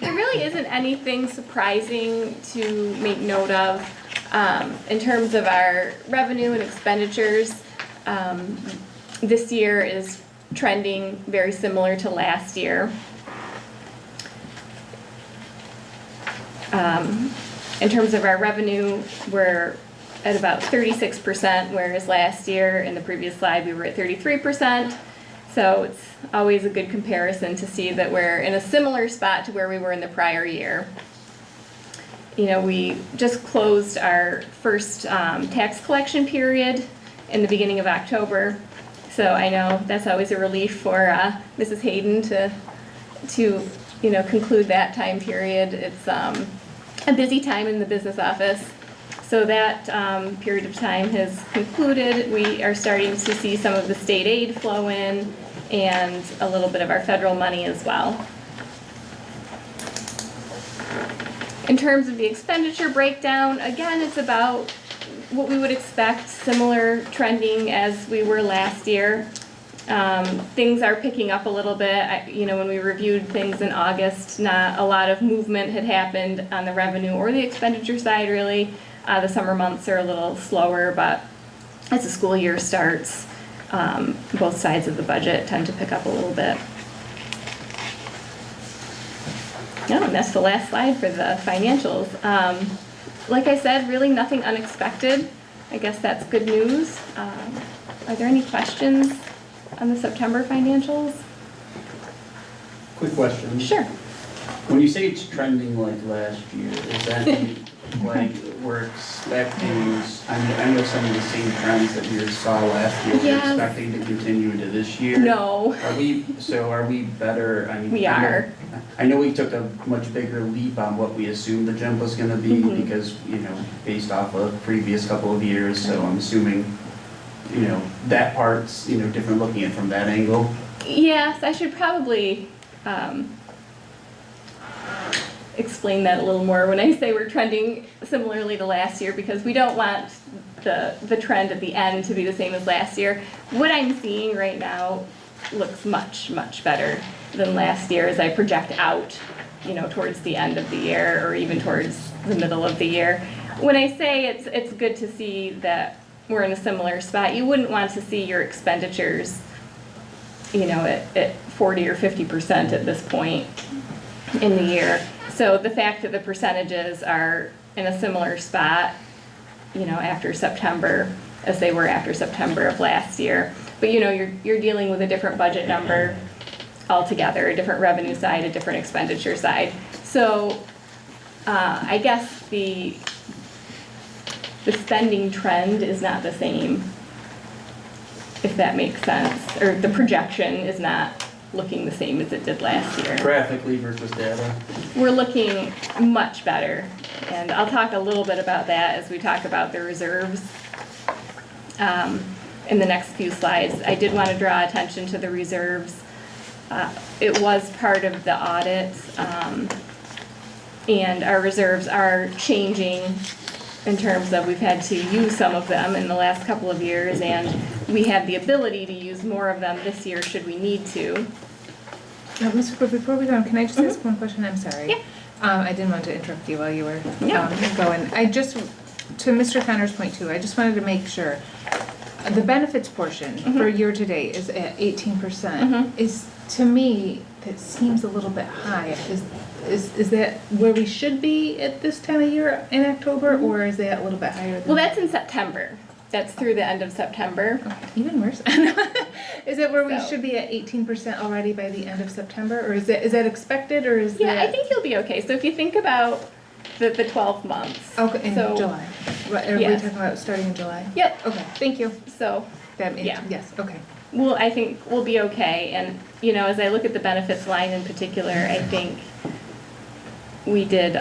There really isn't anything surprising to make note of in terms of our revenue and expenditures. This year is trending very similar to last year. In terms of our revenue, we're at about 36%, whereas last year in the previous slide we were at 33%. So it's always a good comparison to see that we're in a similar spot to where we were in the prior year. You know, we just closed our first tax collection period in the beginning of October. So I know that's always a relief for Mrs. Hayden to you know, conclude that time period. It's a busy time in the business office. So that period of time has concluded. We are starting to see some of the state aid flow in and a little bit of our federal money as well. In terms of the expenditure breakdown, again, it's about what we would expect, similar trending as we were last year. Things are picking up a little bit. You know, when we reviewed things in August, not a lot of movement had happened on the revenue or the expenditure side, really. The summer months are a little slower, but as the school year starts, both sides of the budget tend to pick up a little bit. No, and that's the last slide for the financials. Like I said, really nothing unexpected. I guess that's good news. Are there any questions on the September financials? Quick question. Sure. When you say it's trending like last year, is that like we're expecting, I know some of the same trends that we saw last year, we're Yes. expecting to continue into this year? No. Are we better? I mean, We are. I know we took a much bigger leap on what we assumed the jump was gonna be Mhm. because, based off of previous couple of years, so I'm assuming, that part's, different looking at it from that angle. Yes, I should probably explain that a little more when I say we're trending similarly to last year, because we don't want the trend at the end to be the same as last year. What I'm seeing right now looks much, much better than last year as I project out, towards the end of the year or even towards the middle of the year. When I say it's good to see that we're in a similar spot, you wouldn't want to see your expenditures, at 40 or 50% at this point in the year. So the fact that the percentages are in a similar spot, after September as they were after September of last year. But you're dealing with a different budget number altogether, a different revenue side, a different expenditure side. So I guess the spending trend is not the same, if that makes sense, or the projection is not looking the same as it did last year. Graphically versus data. We're looking much better, and I'll talk a little bit about that as we talk about the reserves in the next few slides. I did want to draw attention to the reserves. It was part of the audit, and our reserves are changing in terms of we've had to use some of them in the last couple of years, and we have the ability to use more of them this year should we need to. Mr. Cooper, before we go on, can I just ask one question? I'm sorry. Yeah. I didn't want to interrupt you while you were Yeah. going. To Mr. Connor's point too, I just wanted to make sure, the benefits portion for year-to-date is at 18%. Is, to me, that seems a little bit high. Is that where we should be at this time of year in October, or is that a little bit higher than? Well, that's in September. That's through the end of September. Okay, even worse. Is it where we So- should be at 18% already by the end of September, or is that expected, or is Yeah, that? I think you'll be okay. So if you think about the 12 months. Okay, in So- July. What, are we Yes. talking about starting in July? Yep. Okay, thank you. So That means, Yeah. yes, okay. I think we'll be okay. And, as I look at the benefits line in particular, I think we did,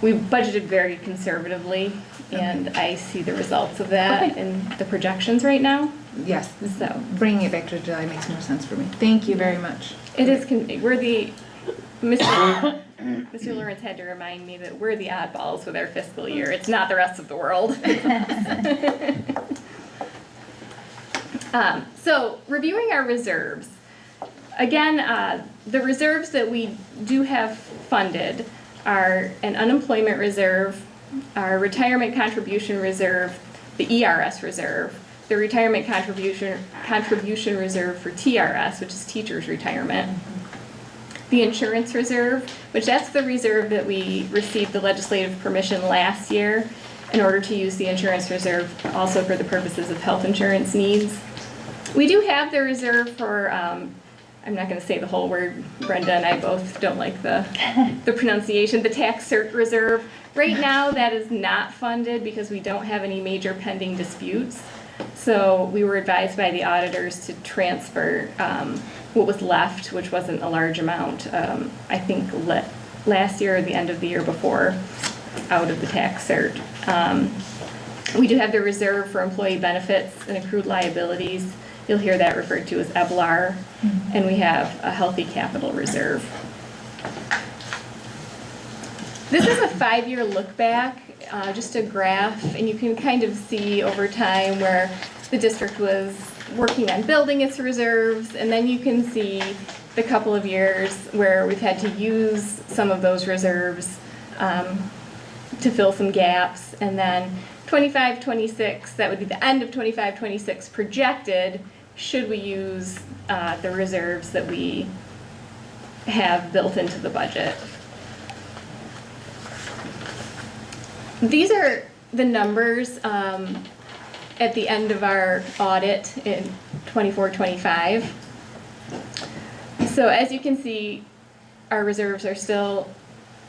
we budgeted very conservatively, and I see the results of that Okay. in the projections right now. Yes, So bringing it back to July makes more sense for me. Thank you very much. it is, Mr. Lawrence had to remind me that we're the oddballs with our fiscal year. It's not the rest of the world. So reviewing our reserves. Again, the reserves that we do have funded are an unemployment reserve, our retirement contribution reserve, the ERS reserve, the retirement contribution reserve for TRS, which is teachers' retirement, the insurance reserve, which that's the reserve that we received the legislative permission last year in order to use the insurance reserve also for the purposes of health insurance needs. We do have the reserve for, I'm not going to say the whole word, Brenda and I both don't like the pronunciation, the tax cert reserve. Right now, that is not funded because we don't have any major pending disputes. So we were advised by the auditors to transfer what was left, which wasn't a large amount, I think last year or the end of the year before, out of the tax cert. We do have the reserve for employee benefits and accrued liabilities. You'll hear that referred to as EBLAR. And we have a healthy capital reserve. This is a 5-year look back, just a graph, and you can kind of see over time where the district was working on building its reserves, and then you can see the couple of years where we've had to use some of those reserves to fill some gaps. And then 25, 26, that would be the end of 25, 26 projected, should we use the reserves that we have built into the budget. These are the numbers at the end of our audit in 24, 25. So as you can see, our reserves are still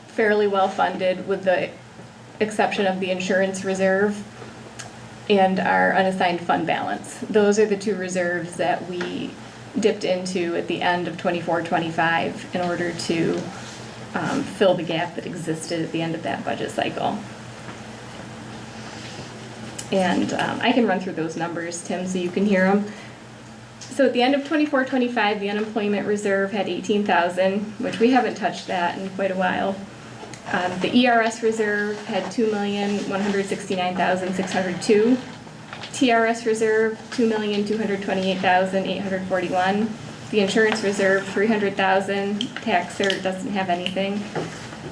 fairly well funded with the exception of the insurance reserve and our unassigned fund balance. Those are the two reserves that we dipped into at the end of 24, 25 in order to fill the gap that existed at the end of that budget cycle. And I can run through those numbers, Tim, so you can hear them. So at the end of 24, 25, the unemployment reserve had 18,000, which we haven't touched that in quite a while. The ERS reserve had 2,169,602. TRS reserve, 2,228,841. The insurance reserve, 300,000. Tax cert doesn't have anything.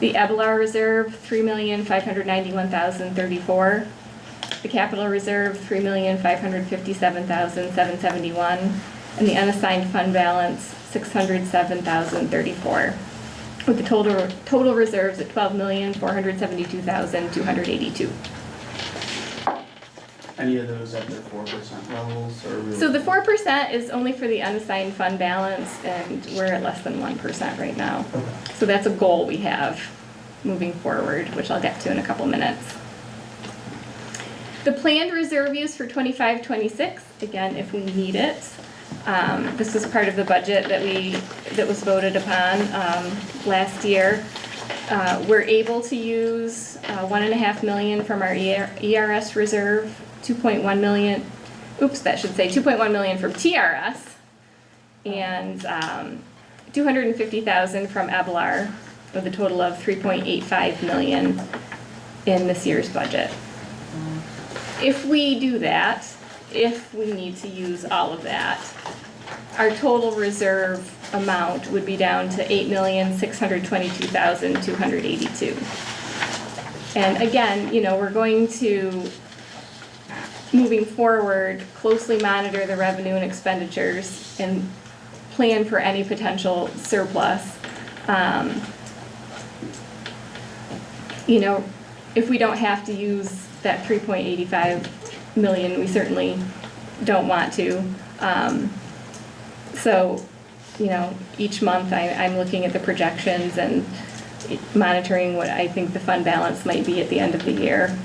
The EBLR reserve, 3,591,034. The capital reserve, 3,557,771. And the unassigned fund balance, 607,034. With the total reserves at 12,472,282. Any of those at their 4% levels or really? So the 4% is only for the unassigned fund balance, and we're at less than 1% right now. So that's a goal we have moving forward, which I'll get to in a couple minutes. The planned reserve use for 25, 26, again, if we need it. This was part of the budget that was voted upon last year. We're able to use $1.5 million from our ERS reserve, 2.1 million, that should say 2.1 million from TRS, and 250,000 from EBLR, with a total of 3.85 million in this year's budget. If we do that, if we need to use all of that, our total reserve amount would be down to 8,622,282. And again, we're going to, moving forward, closely monitor the revenue and expenditures and plan for any potential surplus. If we don't have to use that 3.85 million, we certainly don't want to. So, each month I'm looking at the projections and monitoring what I think the fund balance might be at the end of the year.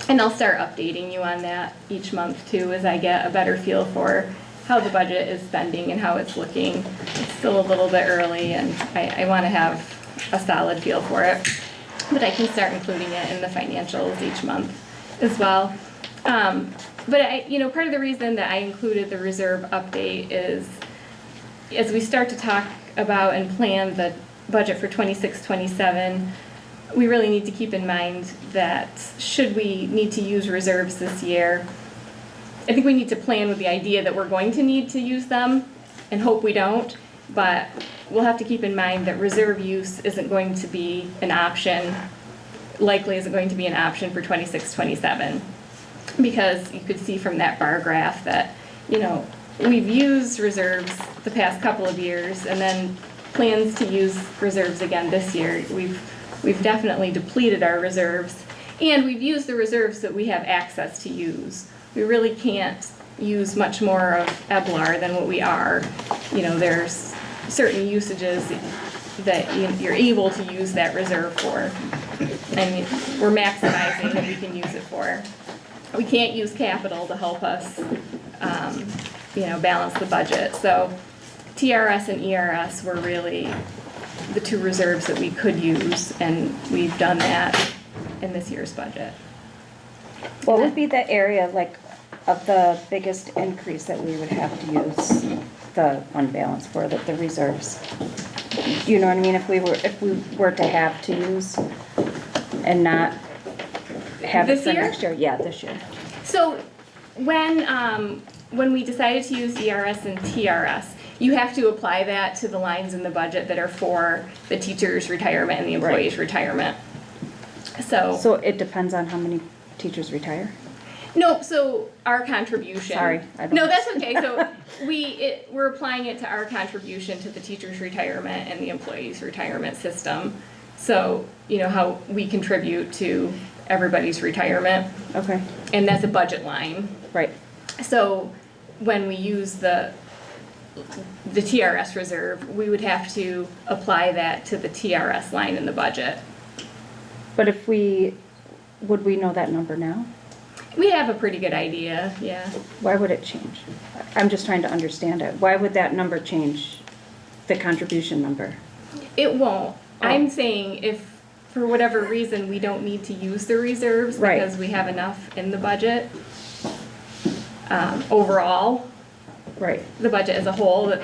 And I'll start updating you on that each month too, as I get a better feel for how the budget is spending and how it's looking. It's still a little bit early, and I want to have a solid feel for it. But I can start including it in the financials each month as well. But part of the reason that I included the reserve update is as we start to talk about and plan the budget for 26, 27, we really need to keep in mind that should we need to use reserves this year, I think we need to plan with the idea that we're going to need to use them and hope we don't, but we'll have to keep in mind that reserve use isn't going to be an option, likely isn't going to be an option for 26, 27. Because you could see from that bar graph that, we've used reserves the past couple of years and then plans to use reserves again this year. We've definitely depleted our reserves, and we've used the reserves that we have access to use. We really can't use much more of EBLR than what we are. There's certain usages that you're able to use that reserve for, and we're maximizing what we can use it for. We can't use capital to help us, balance the budget. So TRS and ERS were really the two reserves that we could use, and we've done that in this year's budget. What would be the area of the biggest increase that we would have to use the fund balance for, the reserves? You know what I mean? If we were to have to use and not have it for next year? Yeah, this year. So when we decided to use ERS and TRS, you have to apply that to the lines in the budget that are for the teacher's retirement and the employee's retirement. So it depends on how many teachers retire? No, so our contribution. Sorry, I don't- No, that's okay. So we're applying it to our contribution to the teacher's retirement and the employee's retirement system. So, you know, how we contribute to everybody's retirement. Okay, And that's a budget line. right. So when we use the TRS reserve, we would have to apply that to the TRS line in the budget. But would we know that number now? We have a pretty good idea, yeah. Why would it change? I'm just trying to understand it. Why would that number change, the contribution number? It won't. Oh. I'm saying if, for whatever reason, we don't need to use the reserves Right. because we have enough in the budget, overall, Right. the budget as a whole, that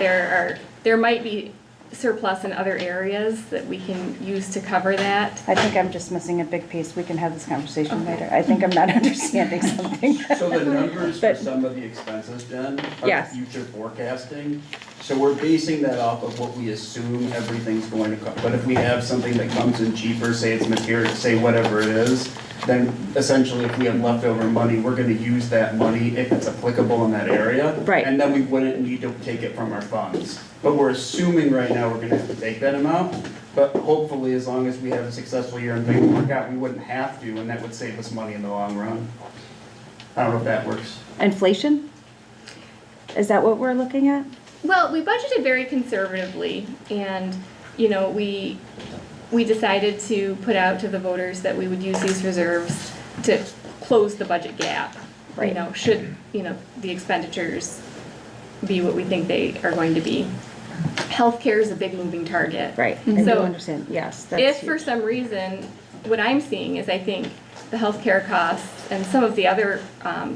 there might be surplus in other areas that we can use to cover that. I think I'm just missing a big piece. We can have this conversation later. I think I'm not understanding something. So the numbers for But- some of the expenses, Jen, are Yes. future forecasting. So we're basing that off of what we assume everything's going to cost. But if we have something that comes in cheaper, say it's material, say whatever it is, then essentially if we have leftover money, we're gonna use that money if it's applicable in that area. Right. And then we wouldn't need to take it from our funds. But we're assuming right now we're gonna have to take that amount. But hopefully, as long as we have a successful year and things work out, we wouldn't have to, and that would save us money in the long run. I don't know if that works. Inflation? Is that what we're looking at? Well, we budgeted very conservatively, and, you know, we decided to put out to the voters that we would use these reserves to close the budget gap. You Right. know, should, you know, the expenditures be what we think they are going to be. Healthcare is a big moving target. Right. I do So, understand. Yes, that's If for huge. some reason, what I'm seeing is I think the healthcare costs and some of the other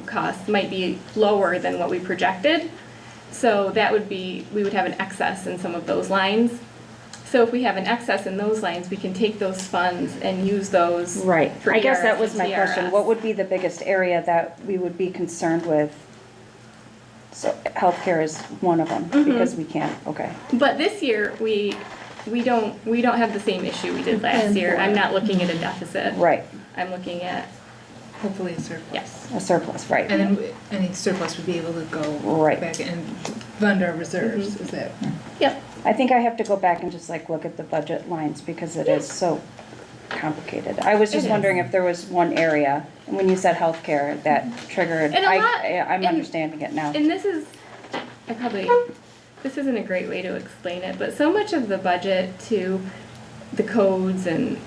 costs might be lower than what we projected. So that would be, we would have an excess in some of those lines. So if we have an excess in those lines, we can take those funds and use those. Right. for I guess ERS that was and my question. TRS. What would be the biggest area that we would be concerned with? So healthcare is one of them because we can't, okay. But this year, we don't have the same issue we did last year. I'm not looking at a deficit. Right, I'm looking at, Hopefully a surplus. yes. a surplus, right. And then any surplus would be able to go Right. back and fund our reserves, is that? Yep. I think I have to go back and just like look at the budget lines because it is so complicated. I was It just is. wondering if there was one area, and when you said healthcare, that triggered, And a lot- I'm and- understanding it now. And this isn't a great way to explain it, but so much of the budget to the codes and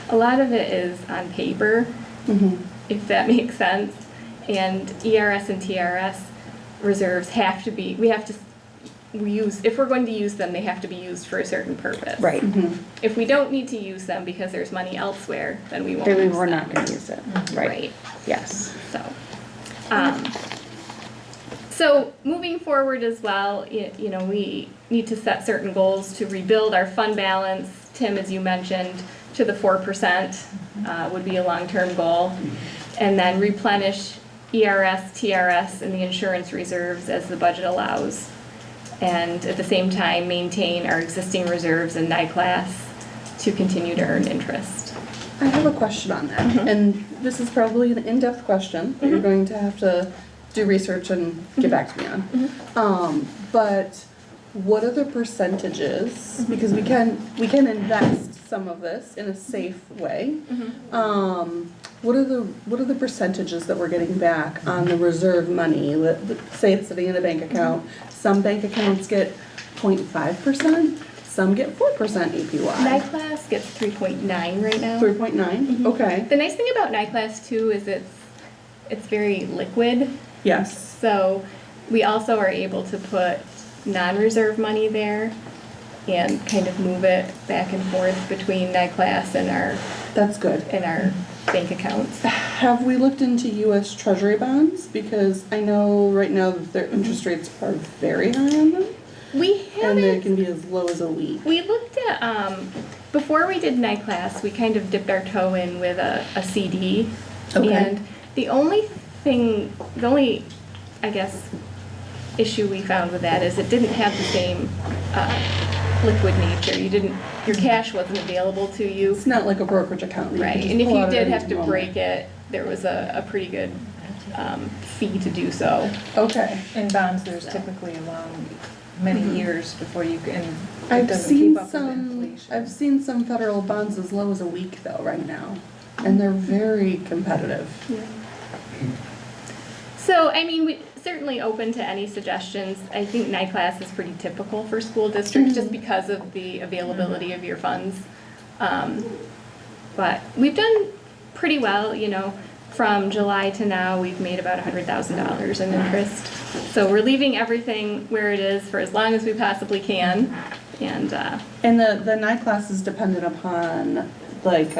a lot of it is on paper, if that makes sense. And ERS and TRS reserves if we're going to use them, they have to be used for a certain purpose. Right, If we don't need to use them because there's money elsewhere, then we won't then we use were them. not gonna use it, right, Right. yes. So moving forward as well, you know, we need to set certain goals to rebuild our fund balance. Tim, as you mentioned, to the 4% would be a long-term goal. And then replenish ERS, TRS, and the insurance reserves as the budget allows. And at the same time, maintain our existing reserves in NICLAS to continue to earn interest. I have a question on that, and this is probably an in-depth question that you're going to have to do research and get back to me on. But what are the percentages, because we can invest some of this in a safe way. What are the percentages that we're getting back on the reserve money? Say it's sitting in a bank account. Some bank accounts get 0.5%, some get 4% APY. NICLAS gets 3.9 right now. 3.9, okay. The nice thing about NICLAS too is it's very liquid. Yes. So we also are able to put non-reserve money there and kind of move it back and forth between NICLAS and That's good. our bank accounts. Have we looked into US Treasury bonds? Because I know right now that their interest rates are very high on them. We And they haven't, can be as low as a week. we looked at, before we did NICLAS, we kind of dipped our toe in with a CD. Okay. And the only, I guess, issue we found with that is it didn't have the same liquid nature. Your cash wasn't available to you. It's not like a brokerage account. where you Right, can just and if pull you out at did any have to moment. break it, there was a pretty good fee to do so. Okay. In bonds, there's typically a long, many years before you can, it I've doesn't seen keep up with some, inflation. I've seen some federal bonds as low as a week though, right now. And they're very competitive. So, I mean, we certainly open to any suggestions. I think night class is pretty typical for school districts just because of the availability of your funds. But we've done pretty well, you know, from July to now, we've made about $100,000 in interest. So we're leaving everything where it is for as long as we possibly can. And And the night class is dependent upon like,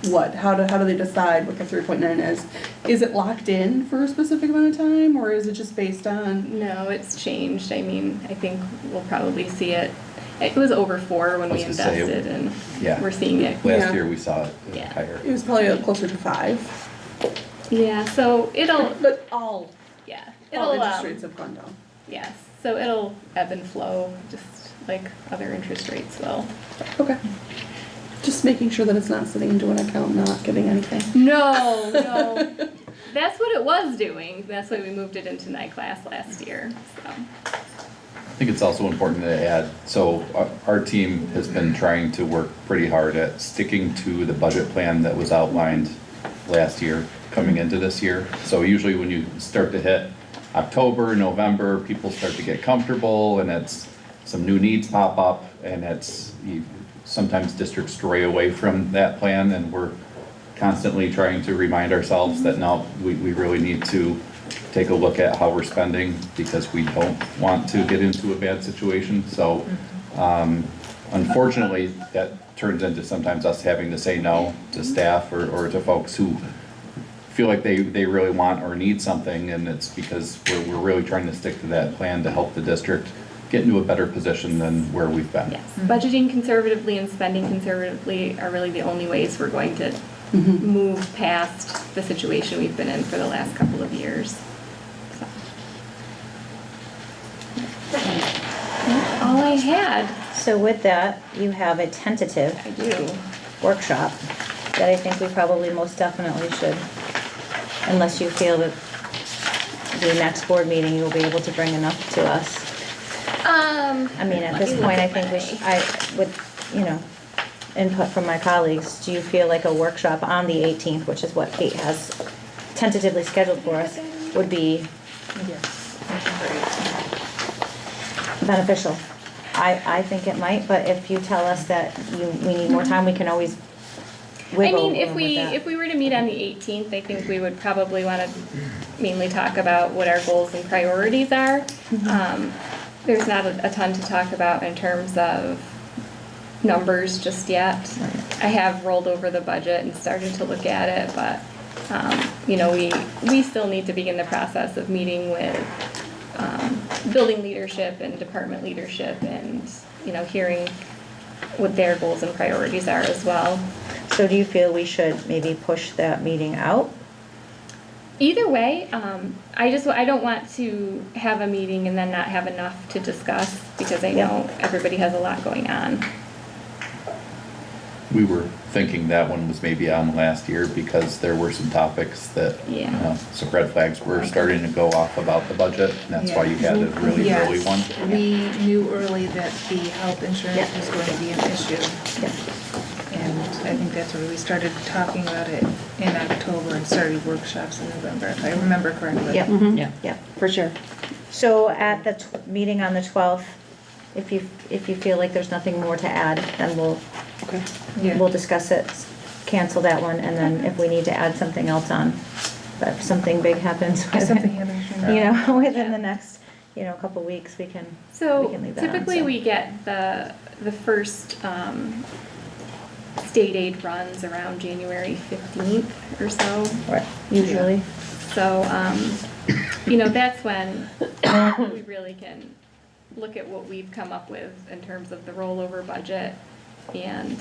what, how do they decide what the 3.9 is? Is it locked in for a specific amount of time or is it just based on? no, it's changed. I mean, I think we'll probably see it. It was over 4 when I we was gonna say, invested, and yeah. we're seeing it. Yeah. Last year, we saw it Yeah. higher. It was probably closer to 5. Yeah, so it'll, But all it'll, interest rates have gone down. yes, so it'll ebb and flow, just like other interest rates will. Okay. Just making sure that it's not sitting into an account, not getting anything. No, no. That's what it was doing. That's why we moved it into night class last year, so. I think it's also important to add, so our team has been trying to work pretty hard at sticking to the budget plan that was outlined last year, coming into this year. So usually when you start to hit October, November, people start to get comfortable and it's, some new needs pop up and sometimes districts stray away from that plan and we're constantly trying to remind ourselves that now we really need to take a look at how we're spending because we don't want to get into a bad situation. So unfortunately, that turns into sometimes us having to say no to staff or to folks who feel like they really want or need something, and it's because we're really trying to stick to that plan to help the district get into a better position than where we've been. Yes, budgeting conservatively and spending conservatively are really the only ways we're going to move past the situation we've been in for the last couple of years. So. That's all I had. So with that, you have a tentative I do. workshop that I think we probably most definitely should, unless you feel that the next board meeting you'll be able to bring enough to us. I mean, at let this me look point, I at think my- with, you know, input from my colleagues, do you feel like a workshop on the 18th, which is what Kate has tentatively scheduled for us, would be beneficial? I think it might, but if you tell us that we need more time, we can always I wiggle mean, room with that. if we were to meet on the 18th, I think we would probably want to mainly talk about what our goals and priorities are. There's not a ton to talk about in terms of numbers just yet. I have rolled over the budget and started to look at it, but, you know, we still need to begin the process of meeting with building leadership and department leadership and, you know, hearing what their goals and priorities are as well. So do you feel we should maybe push that meeting out? Either way, I don't want to have a meeting and then not have enough to discuss because I know everybody has a lot going on. We were thinking that one was maybe on last year because there were some topics that, some red flags were starting to go off about the budget, and that's why you had a really Yes. early one. We knew early that the health insurance was going to be an issue. And I think that's where we started talking about it in October and started workshops in November, if I remember correctly. Yep. Yeah, for sure. So at the meeting on the 12th, if you feel like there's nothing more to add, then we'll discuss it, cancel that one, and then if we need to add something else on, but if something big happens, If something happens, you know, within the next, you know, couple weeks, we can leave that on, Typically so. we get the first state aid runs around January 15th or so. Right, usually. So, you know, that's when we really can look at what we've come up with in terms of the rollover budget and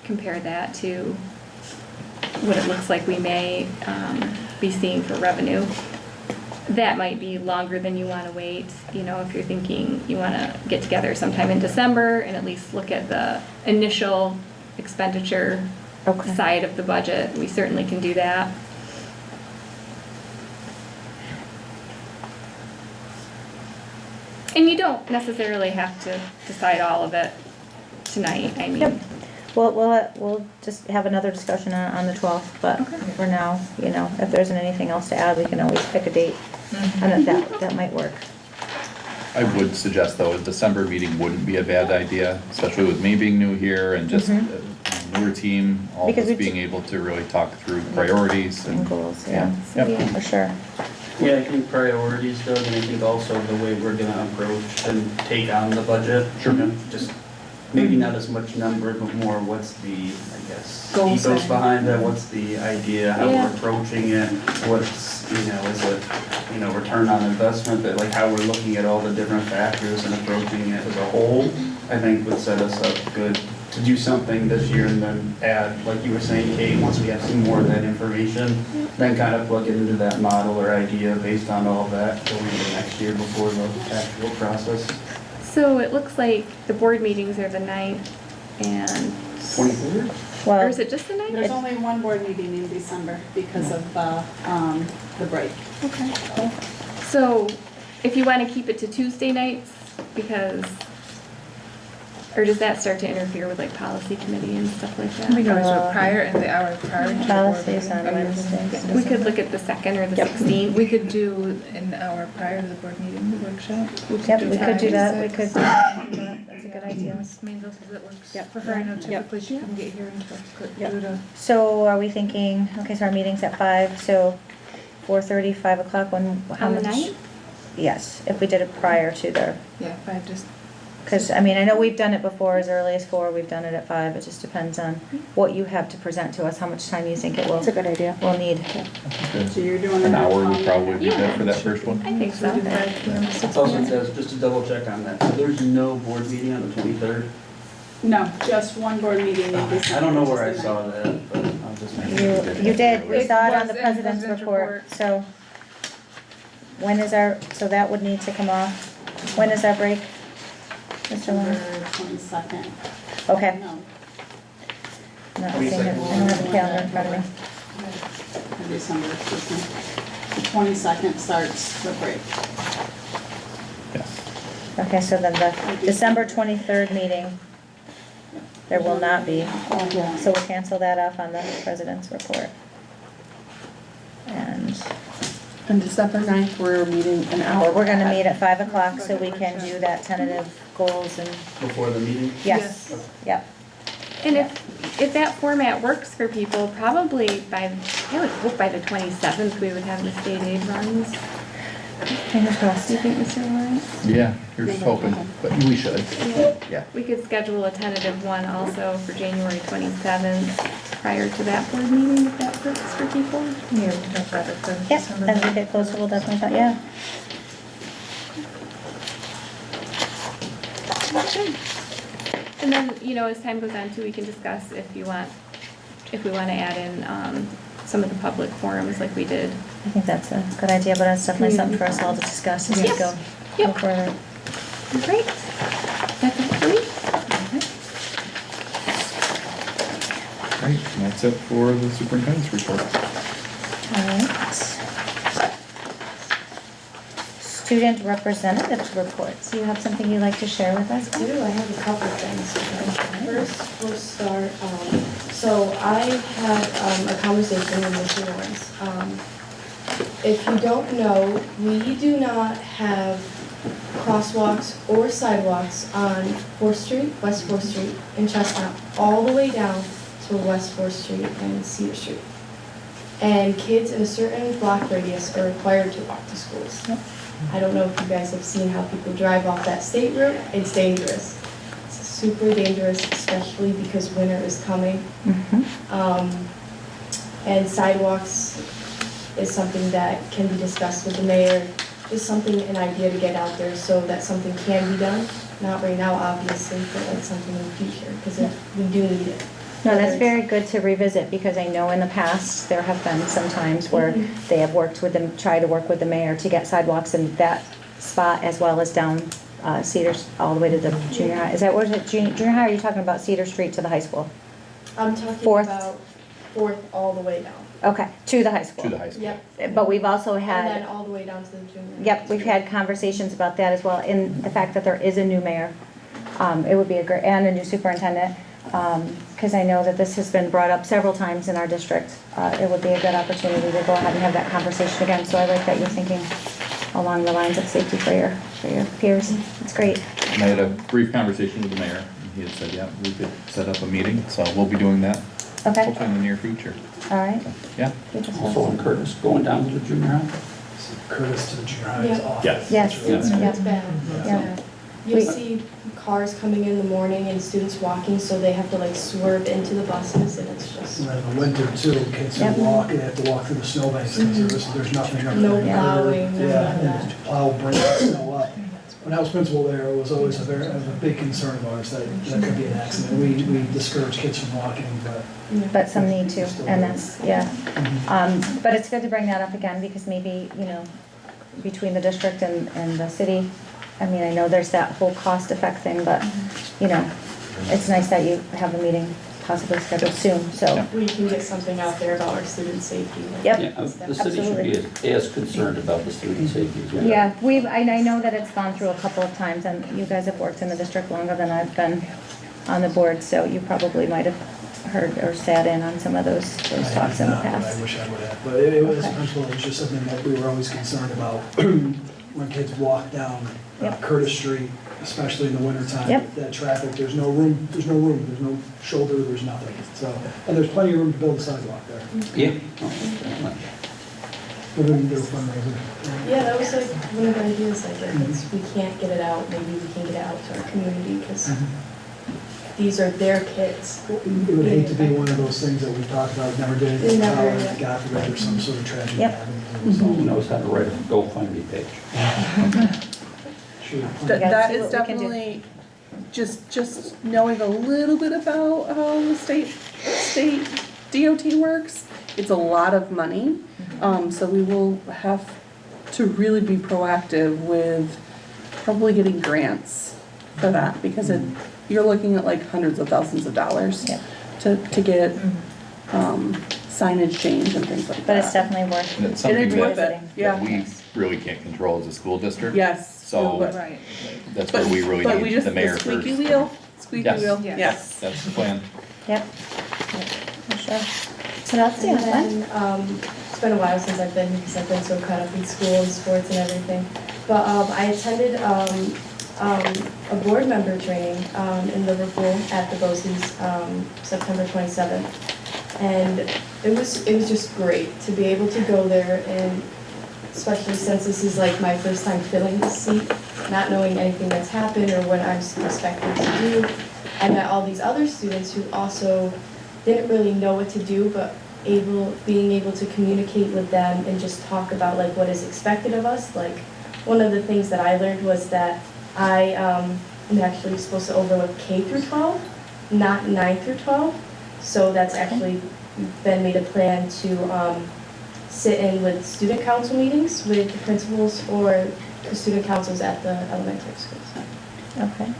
compare that to what it looks like we may be seeing for revenue. that might be longer than you want to wait. You know, if you're thinking you want to get together sometime in December and at least look at the initial expenditure Okay. side of the budget, we certainly can do that. And you don't necessarily have to decide all of it tonight, I mean. Yep. We'll just have another discussion on the 12th, but for now, you know, if there isn't anything else to add, we can always pick a date, and that might work. I would suggest though, a December meeting wouldn't be a bad idea, especially with me being new here and just a newer team, all of Because us we being able to really talk through priorities And and. goals, yeah. Yep. For sure. Yeah, I think priorities, Doug, and I think also the way we're gonna approach and take on the budget. Sure. Just maybe not as much number, but more what's the, I guess, Goal ethos setting. behind it, what's the idea, how Yeah. we're approaching it, what's, you know, is it, you know, return on investment, but like how we're looking at all the different factors and approaching it as a whole, I think would set us up good to do something this year and then add, like you were saying, Kate, once we have some more of that information, then kind of plug it into that model or idea based on all of that going into next year before the actual process. So it looks like the board meetings are the 9th and, 23rd? or Well, is it just the 9th? There's only one board meeting in December because of the break. Okay. So if you want to keep it to Tuesday nights, because, or does that start to interfere with like policy committee and stuff like that? We can always do it prior, in the hour prior to the board Policies meeting. on Wednesdays. We could look at the 2nd or the Yep. 16th. We could do an hour prior to the board meeting, the workshop. Yep, we could do that, we Five, could, six. that's a good idea. Main those that works Yep. for her. I know Yep. typically she can get here until Yep. do it. So are we thinking, okay, so our meeting's at 5, so 4:30, 5 o'clock, when, how On the much? 9th? Yes, if we did it prior to the, Yeah, 5 just. because, I mean, I know we've done it before as early as 4, we've done it at 5, it just depends on what you have to present to us, how much time you think it will. It's a good idea. We'll need. So you're doing An it hour on- would probably be good for that first one. I think so. We do 5 p.m. to 6 Also, p.m. says, just to double check on that, so there's no board meeting on the 23rd? No, just one board meeting in December. I don't know where I which is the saw 9th. that, but I'll just make sure. You did, we It saw it on was the in president's president's report, report. so. When is our, so that would need to come off, when is our break? Mr. Leonard? December 22nd. Okay. No, Not seeing it. I don't have the calendar in front of me. December, excuse me. The 22nd starts the break. Yes. Okay, so then the December 23rd meeting, there will not be, so we'll cancel that off on the president's report. And On December 9th, we're meeting an hour. we're gonna meet at 5 o'clock so we can do that tentative goals and, Before the meeting? yes, yep. And if that format works for people, probably by, I would hope by the 27th, we would have the state aid runs. Fingers crossed. Do you think, Mr. Lawrence? Yeah, here's hoping, but we should. Yeah. We could schedule a tentative one also for January 27th prior to that board meeting, if that works for people. Yeah, we can talk about it for Yep, December. as we get closer, we'll definitely talk, yeah. Good. And then, you know, as time goes on too, we can discuss if we want to add in some of the public forums like we did. I think that's a good idea, but it's definitely something for us all to discuss as we Yes. go Yep. forward. Great. That's it for me. Great, and that's it for the superintendent's report. All right. Student representative reports. You have something you'd like to share with us? I do, I have a couple of things. First, we'll start, so I had a conversation with Mr. Lawrence. If you don't know, we do not have crosswalks or sidewalks on 4th Street, West 4th Street, and Chestnut, all the way down to West 4th Street and Cedar Street. And kids in a certain block radius are required to walk to schools. I don't know if you guys have seen how people drive off that state route. It's dangerous. It's super dangerous, especially because winter is coming. And sidewalks is something that can be discussed with the mayor. Just something, an idea to get out there so that something can be done. Not right now, obviously, but like something in the future, because we do need it. No, that's very good to revisit, because I know in the past, there have been some times where they have worked with them, tried to work with the mayor to get sidewalks in that spot as well as down Cedars all the way to the junior high. Is that what it, junior high, or are you talking about Cedar Street to the high school? I'm talking Fourth? about Fourth all the way down. Okay, to the high school. To the high school. Yep. But we've also And then had, all the way down to the junior. yep, we've had conversations about that as well, in the fact that there is a new mayor. It would be a great, and a new superintendent, because I know that this has been brought up several times in our district. It would be a good opportunity to go ahead and have that conversation again, so I like that you're thinking along the lines of safety for your peers. It's great. And I had a brief conversation with the mayor, and he had said, yeah, we could set up a meeting, so we'll be doing that, Okay, hopefully in the near future. all right. Yeah. Also in Curtis, going down to the junior high. Curtis to the junior high Yeah. is awful. Yes. Yes, It's yeah. bad. Yeah. You'll We- see cars coming in the morning and students walking, so they have to like swerve into the buses, and it's just In the winter too, kids Yep. who walk, they have to walk through the snowbanks because there's nothing up there. no plowing, no Yeah, none of that. and plow brings the snow up. When I was principal there, it was always a big concern of ours that could be an accident. We discourage kids from walking, but. But some need to, and that's, yeah. But it's good to bring that up again, because maybe, between the district and the city, I mean, I know there's that whole cost effect thing, but, it's nice that you have a meeting possibly scheduled soon, so. We can get something out there about our student safety. Yep. Yeah, the city should be as concerned about the student safety as we are. Yeah, I know that it's gone through a couple of times, and you guys have worked in the district longer than I've been on the board, so you probably might have heard or sat in on some of those talks in the I have not, but past. I wish I would have. But it was, Okay. principal, it was just something that we were always concerned about when kids walk down Yep. Curtis Street, especially in the wintertime. Yep. That traffic, there's no shoulder, there's nothing. So, and there's plenty of room to build a sidewalk there. Yeah. We're going to do a fundraiser. Yeah, that was like one of the ideas, like, if it's, we can't get it out, maybe we can get it out to our community, because these are their kids. It would hate to be one of those things that we talked about, never did it, Never, and yeah. God forbid there's some sort of tragedy Yep. happening. Someone knows how to write a GoFundMe page. Sure. That see is what we can do. definitely, just knowing a little bit about how the state DOT works, it's a lot of money. So we will have to really be proactive with probably getting grants for that, because you're looking at like hundreds of thousands of dollars Yep. to get signage change and things like that. But it's definitely worth And it's And something it's worth that, it, that yeah. we really can't control as a school district. Yes. So but- Right. that's where we really But we need just, the mayor the first. squeaky wheel, Yes. Yes. yes. That's the plan. Yep. For sure. So that's the And other one. then, it's been a while since I've been here, because I've been so caught up in school and sports and everything. But I attended a board member training in Liverpool at the BOCES, September 27th. And it was just great to be able to go there, and especially since this is like my first time filling this seat, not knowing anything that's happened or what I'm expected to do. I met all these other students who also didn't really know what to do, but being able to communicate with them and just talk about like what is expected of us. Like, one of the things that I learned was that I am actually supposed to overlook K through 12, not 9 through 12. So that's actually been made a plan to sit in with student council meetings with the principals or the student councils at the elementary schools. Okay.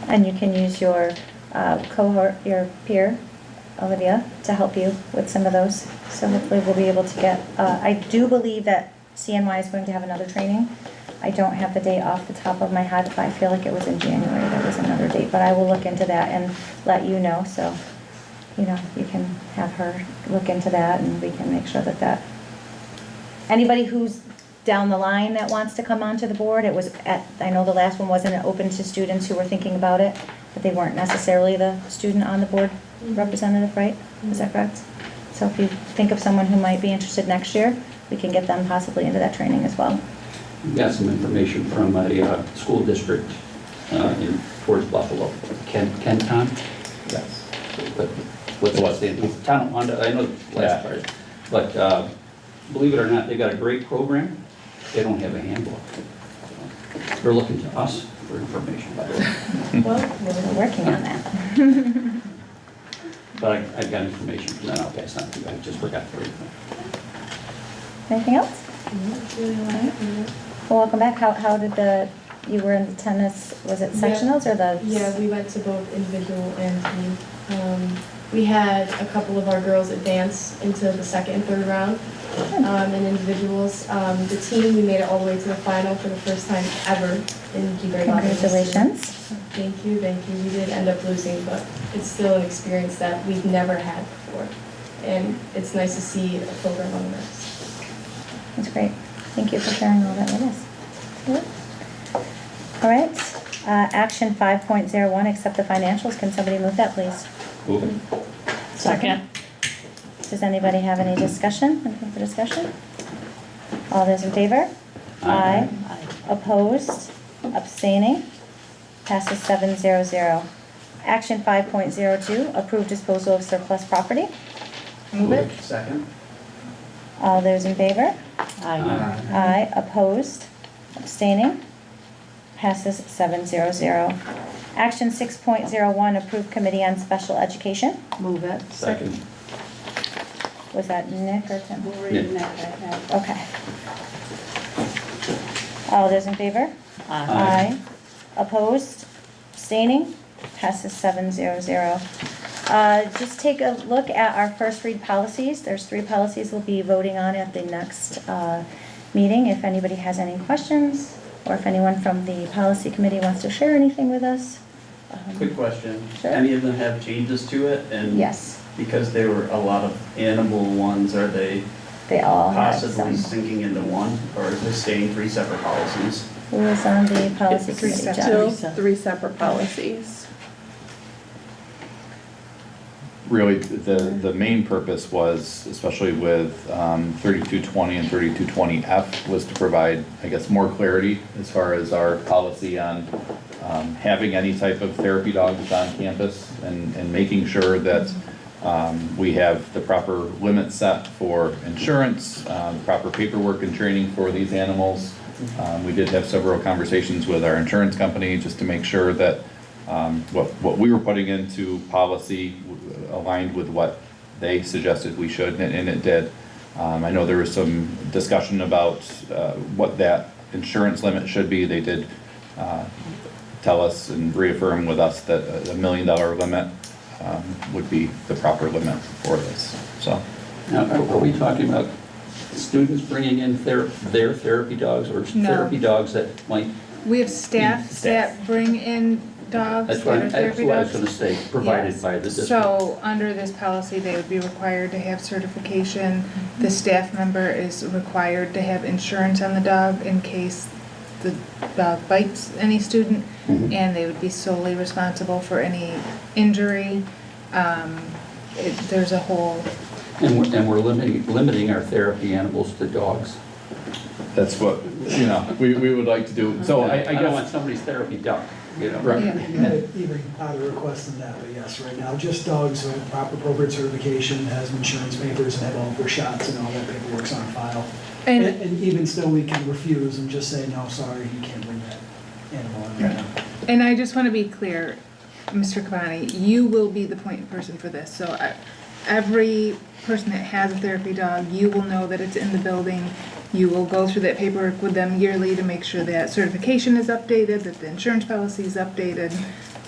And you can use your cohort, your peer, Olivia, to help you with some of those. So hopefully we'll be able to get, I do believe that CNY is going to have another training. I don't have the date off the top of my head, but I feel like it was in January, there was another date. But I will look into that and let you know, so, you can have her look into that, and we can make sure that anybody who's down the line that wants to come onto the board, I know the last one wasn't open to students who were thinking about it, but they weren't necessarily the student on the board representative, right? Is that correct? So if you think of someone who might be interested next year, we can get them possibly into that training as well. We got some information from a school district towards Buffalo. Kenton? Yes. But what's the stand? Town, I know the last part. But believe it or not, they got a great program. They don't have a handbook. They're looking to us for information, by the way. Well, we're working on that. But I've got information from that, I'll pass on to you, I just forgot to read it. Anything else? That's really all I have. Well, welcome back. How did you were in the tennis, was it sectionals or the? Yeah, we went to both individual and team. We had a couple of our girls advance into the second and third round in individuals. The team, we made it all the way to the final for the first time ever in G-grade. Congratulations. Thank you, thank you. We did end up losing, but it's still an experience that we've never had before. And it's nice to see a program on the rise. That's great. Thank you for sharing all that with us. Good. All right, action 5.01, accept the financials. Can somebody move that, please? Move it. Second. Does anybody have any discussion? Anything for discussion? All those in favor? Aye. Opposed? Abstaining? Passes 700. Action 5.02, approve disposal of surplus property. Move it. Second. All those in favor? Aye. Aye. Opposed? Abstaining? Passes 700. Action 6.01, approve committee on special education. Move it. Second. Was that Nick or Tim? Nick. Okay. All those in favor? Aye. Opposed? Abstaining? Passes 700. Just take a look at our first read policies. There's 3 policies we'll be voting on at the next meeting. If anybody has any questions, or if anyone from the policy committee wants to share anything with us. Quick question. Sure. Any of them have changes to it? And Yes, because there were a lot of animal ones, are they they all have possibly some. sinking into one? Or is they staying 3 separate policies? Who is on the policy Three committee, separate. Jen? Still 3 separate policies. Really, the main purpose was, especially with 3220 and 3220F, was to provide, I guess, more clarity as far as our policy on having any type of therapy dogs on campus and making sure that we have the proper limits set for insurance, proper paperwork and training for these animals. We did have several conversations with our insurance company just to make sure that what we were putting into policy aligned with what they suggested we should, and it did. I know there was some discussion about what that insurance limit should be. They did tell us and reaffirm with us that a $1 million limit would be the proper limit for this, so. Now, are we talking about students bringing in their therapy dogs or No. therapy dogs that might? We have staff that bring in dogs That's that what are that's therapy what I was dogs. gonna say, provided Yes. by the district. So, under this policy, they would be required to have certification. The staff member is required to have insurance on the dog in case the dog bites any student, Mhm. and they would be solely responsible for any injury. There's a whole, And we're limiting our therapy animals to dogs. That's what, we would like to do. So I don't guess. want somebody's therapy dog, Right. yeah. You had even out of request than that, but yes, right now, just dogs with proper appropriate certification, has insurance papers, and have all of their shots and all that paperwork's on file. And And even still, we can refuse and just say, no, sorry, you can't bring that animal in right now. And I just want to be clear, Mr. Kabani, you will be the point person for this. So every person that has a therapy dog, you will know that it's in the building. You will go through that paperwork with them yearly to make sure that certification is updated, that the insurance policy is updated.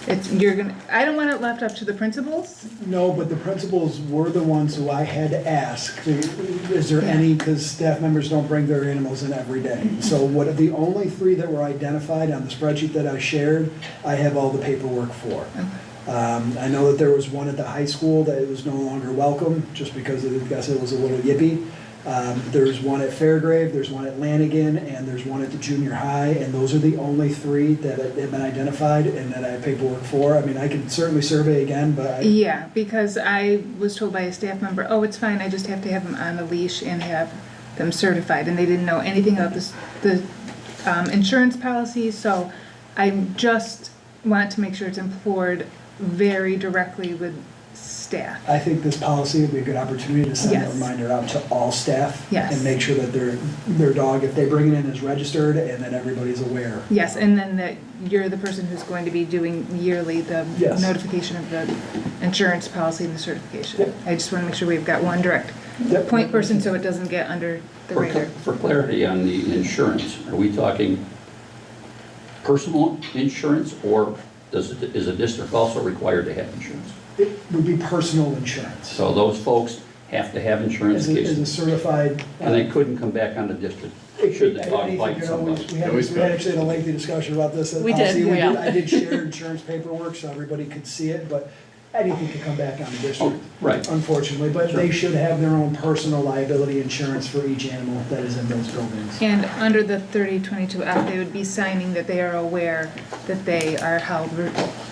I don't want it left up to the principals. No, but the principals were the ones who I had to ask, is there any, because staff members don't bring their animals in every day. So the only 3 that were identified on the spreadsheet that I shared, I have all the paperwork for. I know that there was one at the high school that was no longer welcome, just because I guess it was a little yippy. There's one at Fairgrave, there's one at Lanigan, and there's one at the junior high, and those are the only 3 that have been identified and that I have paperwork for. I mean, I can certainly survey again, but Yeah, because I was told by a staff member, oh, it's fine, I just have to have them on a leash and have them certified, and they didn't know anything about the insurance policy, so I just want to make sure it's implored very directly with staff. I think this policy would be a good opportunity to send a Yes. reminder out to all staff. Yes. And make sure that their dog, if they bring it in, is registered and that everybody's aware. Yes, and then that you're the person who's going to be doing yearly the Yes. notification of the insurance policy and the certification. Yep. I just want to make sure we've got one direct Yep. point person so it doesn't get under the radar. For clarity on the insurance, are we talking personal insurance, or is a district also required to have insurance? It would be personal insurance. So those folks have to have insurance in As a case, certified. and they couldn't come back on the district should the dog Anything bite could somebody. always- We actually had a lengthy discussion about this. We did, policy. yeah. I did share insurance paperwork so everybody could see it, but anything could come back on the district. Oh, right. Unfortunately, but Sure. they should have their own personal liability insurance for each animal that is in those buildings. And under the 3022F, they would be signing that they are aware that they are held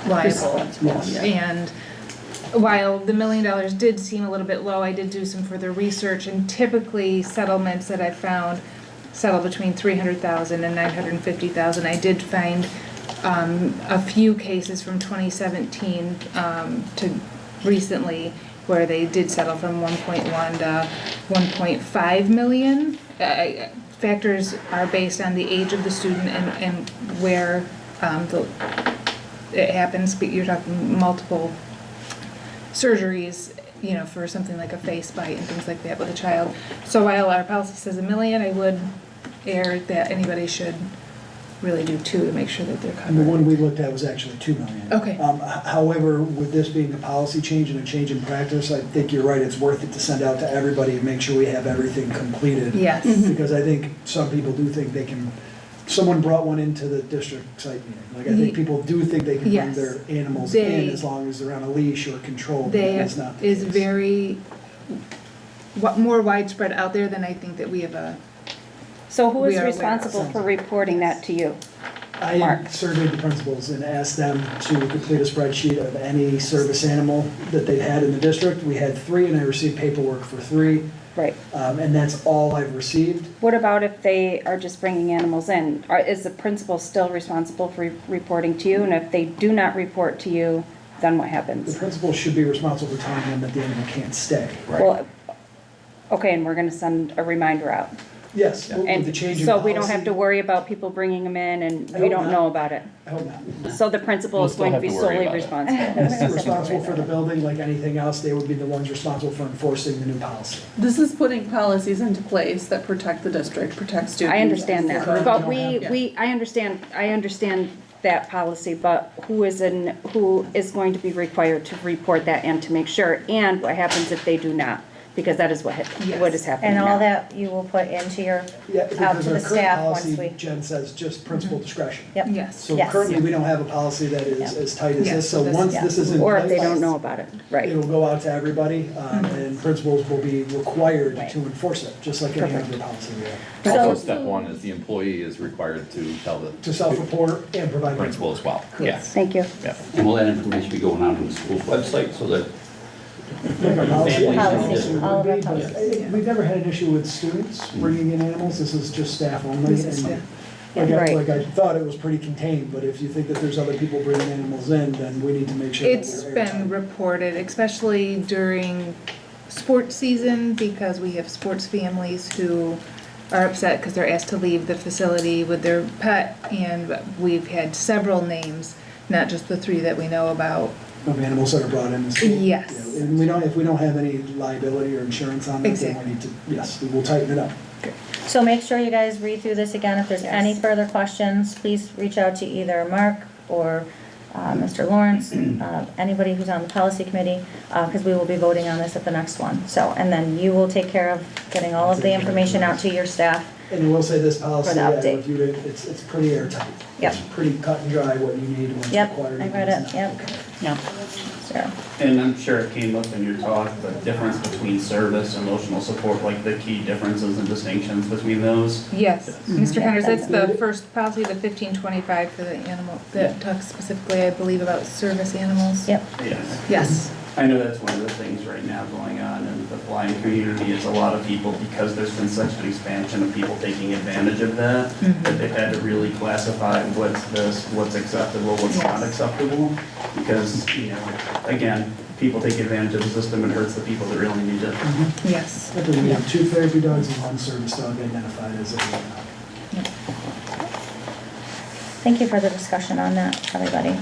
liable. Yes. And while the $1 million did seem a little bit low, I did do some further research, and typically settlements that I found settle between $300,000 and $950,000. I did find a few cases from 2017 to recently where they did settle from 1.1 to 1.5 million. Factors are based on the age of the student and where it happens, but you're talking multiple surgeries, you know, for something like a face bite and things like that with a child. So while our policy says $1 million, I would err that anybody should really do 2 to make sure that they're And the one covered. we looked at was actually 2 million. Okay. However, with this being a policy change and a change in practice, I think you're right, it's worth it to send out to everybody and make sure we have everything completed. Yes. Because I think some people do think they can, someone brought one into the district site meeting. Like, I think people do think they can bring Yes. their animals They- in as long as they're on a leash or controlled. They That's not the is case. very, more widespread out there than I think that we have a, So who We is are aware. responsible for reporting that to you? I Mark. surveyed the principals and asked them to complete a spreadsheet of any service animal that they've had in the district. We had 3 and I received paperwork for 3. Right. And that's all I've received. What about if they are just bringing animals in? Is the principal still responsible for reporting to you? And if they do not report to you, then what The happens? principal should be responsible for telling them that the animal can't stay. Well, okay, and we're gonna send a reminder out. Yes, with the And change in so we don't have policy, to worry about people bringing them in and I we hope don't not. know about it. I hope not. So the principal We'll is still going to have be to worry solely about it. responsible. Yes, responsible for the building, like anything else, they would be the ones responsible for enforcing the new policy. This is putting policies into place that protect the district, protect students. I understand that, Currently but don't have- I understand that policy, but who is going to be required to report that and to make sure? And what happens if they do not? Because that is what is happening And all now. that you will put into your, Yeah, out because to our the current staff once policy, we. Jen says, just principal discretion. Yep. yes. So Yes. currently, we don't have a policy that is Yeah. as tight as Yes, this, so so this- once yeah. this is in place. Or if they don't know about it, right. It'll go out to everybody, and principals will be required Right. to enforce it, just like any other policy we have. Also, So- step 1 is the employee is required to tell the To self-report and provide. principal as well. Correct. Yes. Thank you. Yeah. And will that information be going out on the school's website so that Like our policy. families Policy. and All of our But policies. we've never had an issue with students bringing in animals, this is just staff only. This is and staff. Right. Like I thought it was pretty contained, but if you think that there's other people bringing animals in, then we need to make sure that It's we're been airtight. reported, especially during sports season, because we have sports families who are upset because they're asked to leave the facility with their pet, and we've had several names, not just the 3 that we know about. Of animals that are brought in. the school. Yes. Yeah, and if we don't have any liability or insurance on it, then Exactly. we need to, yes, we will tighten it up. So make sure you guys read through this again. If there's any further questions, please reach out to either Mark or Mr. Lawrence, anybody who's on the policy committee, because we will be voting on this at the next one. So, and then you will take care of getting all of the information out to your staff. And I will say this policy, For the I update. reviewed it, it's pretty airtight. Yep. It's pretty cut and dry what you need, what's Yep, required. I and read what's it, not. yep. Okay. Yeah. So, And I'm sure it came up in your talk, the difference between service, emotional support, like the key differences and distinctions between those. Yes, Mr. Yeah, Henders, that's the that's- first policy, the 1525 for the animal, that talks specifically, I believe, about service animals. yep. Yes. Yes. I know that's one of the things right now going on in the blind community is a lot of people, because there's been such an expansion of people taking advantage of that, that they've had to really classify what's this, what's acceptable, what's not acceptable. Because, again, people take advantage of the system and hurts the people that really need it. Yes. I believe we have 2 therapy dogs and 1 service dog identified as of right now. Thank you for the discussion on that, everybody.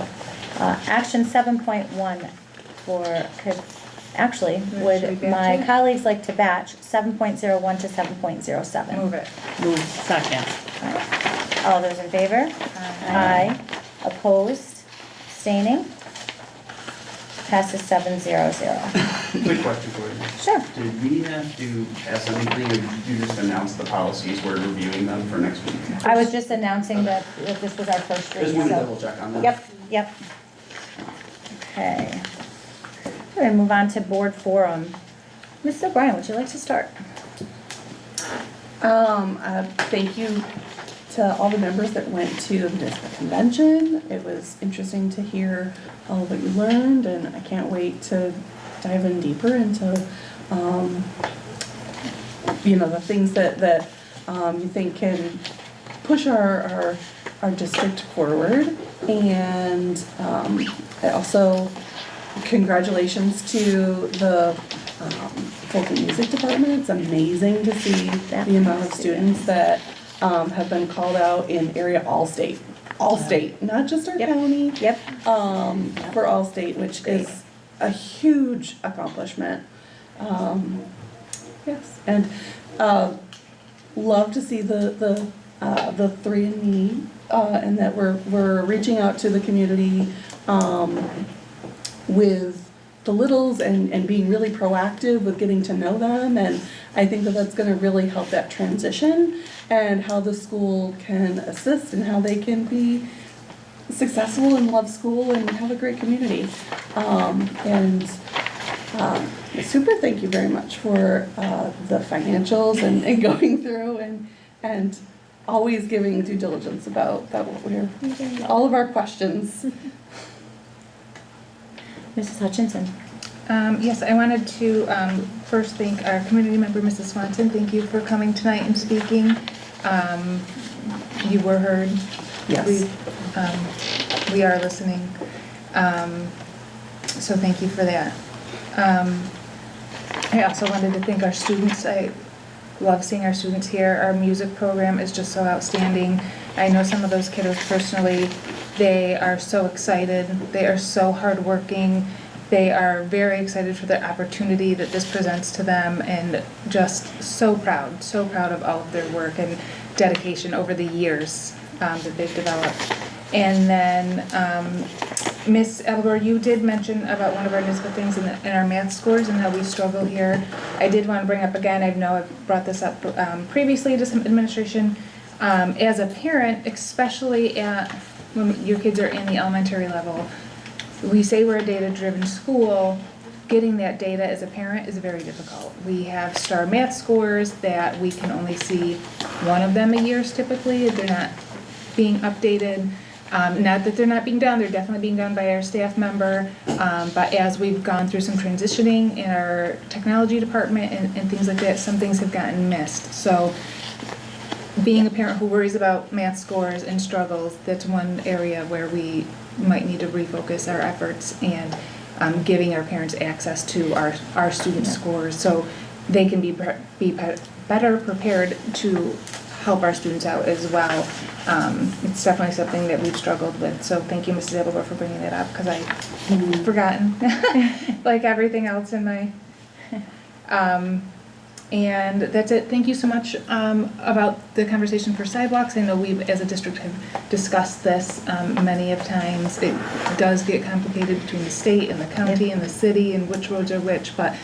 Action 7.1 actually, Should we would batch my it? colleagues like to batch 7.01 to 7.07? Move it. Second. All those in favor? Aye. Opposed? Abstaining? Passes 700. Quick question for you. Sure. Did we have to pass anything, or did you just announce the policies, we're reviewing them for next week? I was just announcing that this was our first read, Just wanted to so- double check on that. Yep. Okay. We're gonna move on to board forum. Mrs. O'Brien, would you like to start? Thank you to all the members that went to the municipal convention. It was interesting to hear all of what you learned, and I can't wait to dive in deeper into, the things that you think can push our district forward. And also, congratulations to the Fulton Music Department. It's amazing to see the amount of students that have been called out in area all-state, not just our county. Yep. For all-state, which is a huge accomplishment. Yes, and love to see the 3&Me, and that we're reaching out to the community with the littles and being really proactive with getting to know them. And I think that that's going to really help that transition and how the school can assist and how they can be successful and love school and have a great community. Super thank you very much for the financials and going through and always giving due diligence about what we're, all of our questions. Mrs. Hutchinson. Yes, I wanted to first thank our community member, Mrs. Swanson. Thank you for coming tonight and speaking. You were heard. Yes. We are listening. So thank you for that. I also wanted to thank our students. I love seeing our students here. Our music program is just so outstanding. I know some of those kiddos personally. They are so excited. They are so hardworking. They are very excited for the opportunity that this presents to them, and just so proud of all of their work and dedication over the years that they've developed. And then, Ms. Elgore, you did mention about one of our NISBA things in our math scores and how we struggle here. I did want to bring up again, I know I've brought this up previously to some administration, as a parent, especially when your kids are in the elementary level, we say we're a data-driven school. Getting that data as a parent is very difficult. We have STAR math scores that we can only see one of them a year typically. They're not being updated. Not that they're not being done, they're definitely being done by our staff member. But as we've gone through some transitioning in our technology department and things like that, some things have gotten missed. So being a parent who worries about math scores and struggles, that's one area where we might need to refocus our efforts and giving our parents access to our students' scores so they can be better prepared to help our students out as well. It's definitely something that we've struggled with. So thank you, Mrs. Abelberg, for bringing that up because I've forgotten like everything else in my... And that's it. Thank you so much about the conversation for sidewalks. I know we, as a district, have discussed this many of times. It does get complicated between the state and the county and the city and which roads are which, but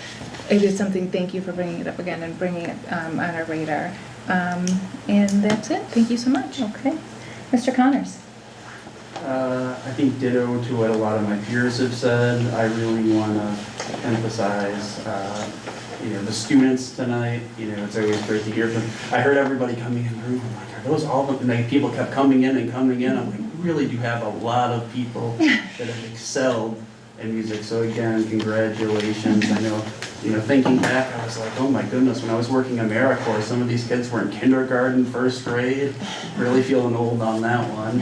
it is something, thank you for bringing it up again and bringing it on our radar. And that's it. Thank you so much. Okay. Mr. Connors. I think ditto to what a lot of my peers have said. I really want to emphasize, the students tonight. It's always great to hear from. I heard everybody coming in the room. I'm like, are those all the? And people kept coming in. I'm like, we really do have a lot of people that have excelled in music. So again, congratulations. I know thinking back, I was like, oh my goodness, when I was working AmeriCorps, some of these kids were in kindergarten, first grade, really feeling old on that one.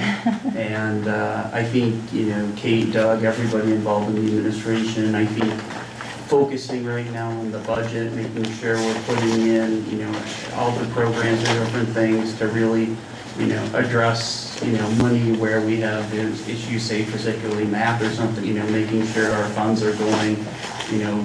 And I think, Kate, Doug, everybody involved in the administration, I think focusing right now on the budget, making sure we're putting in, all the programs and different things to really, address, money where we have those issues, say particularly math or something, making sure our funds are going,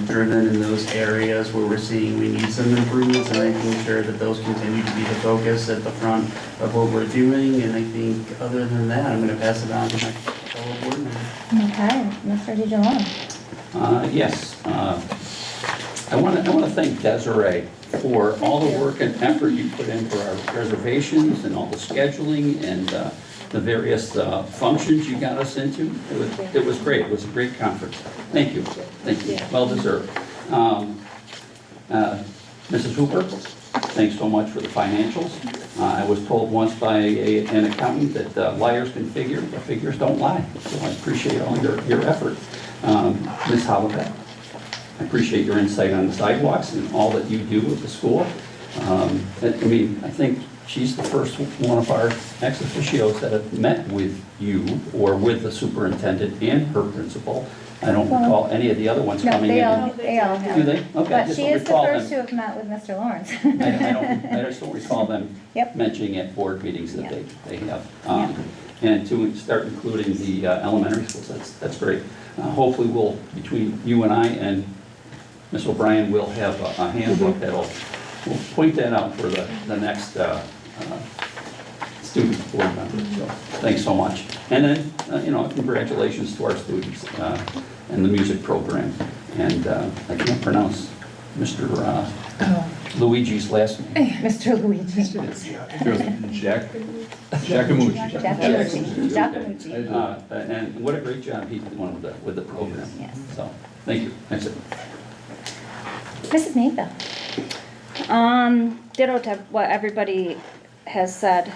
driven in those areas where we're seeing we need some improvements, and making sure that those continue to be the focus at the front of what we're doing. And I think other than that, I'm gonna pass it on to my fellow board member. Okay, Mr. DeJong. Yes, I want to thank Desiree for all the work and effort you put in for our reservations and all the scheduling and the various functions you got us into. It was great. It was a great conference. Thank you. Thank you. Well deserved. Mrs. Hooper, thanks so much for the financials. I was told once by an accountant that liars can figure, but figures don't lie. So I appreciate all your effort. Ms. Hollenbeck, I appreciate your insight on the sidewalks and all that you do with the school. I think she's the first one of our ex officios that have met with you or with the superintendent and her principal. I don't recall any of the other ones No, coming in. they all have. Do they? Okay. I But just she don't is the recall first to them. have met with Mr. Lawrence. I just don't recall them Yep. mentioning at board meetings that Yeah. they have. And to start including the elementary schools, that's great. Hopefully we'll, between you and I and Ms. O'Brien, we'll have a handbook that'll, we'll point that out for the next student board member. So thanks so much. And then, congratulations to our students and the music program. And I can't pronounce Mr. Luigi's last name. Mr. Luigi. Giacomucci. Giacomucci. And what a great job he did with the program. Yes. So, thank you. That's it. Mrs. Nathan. Ditto to what everybody has said.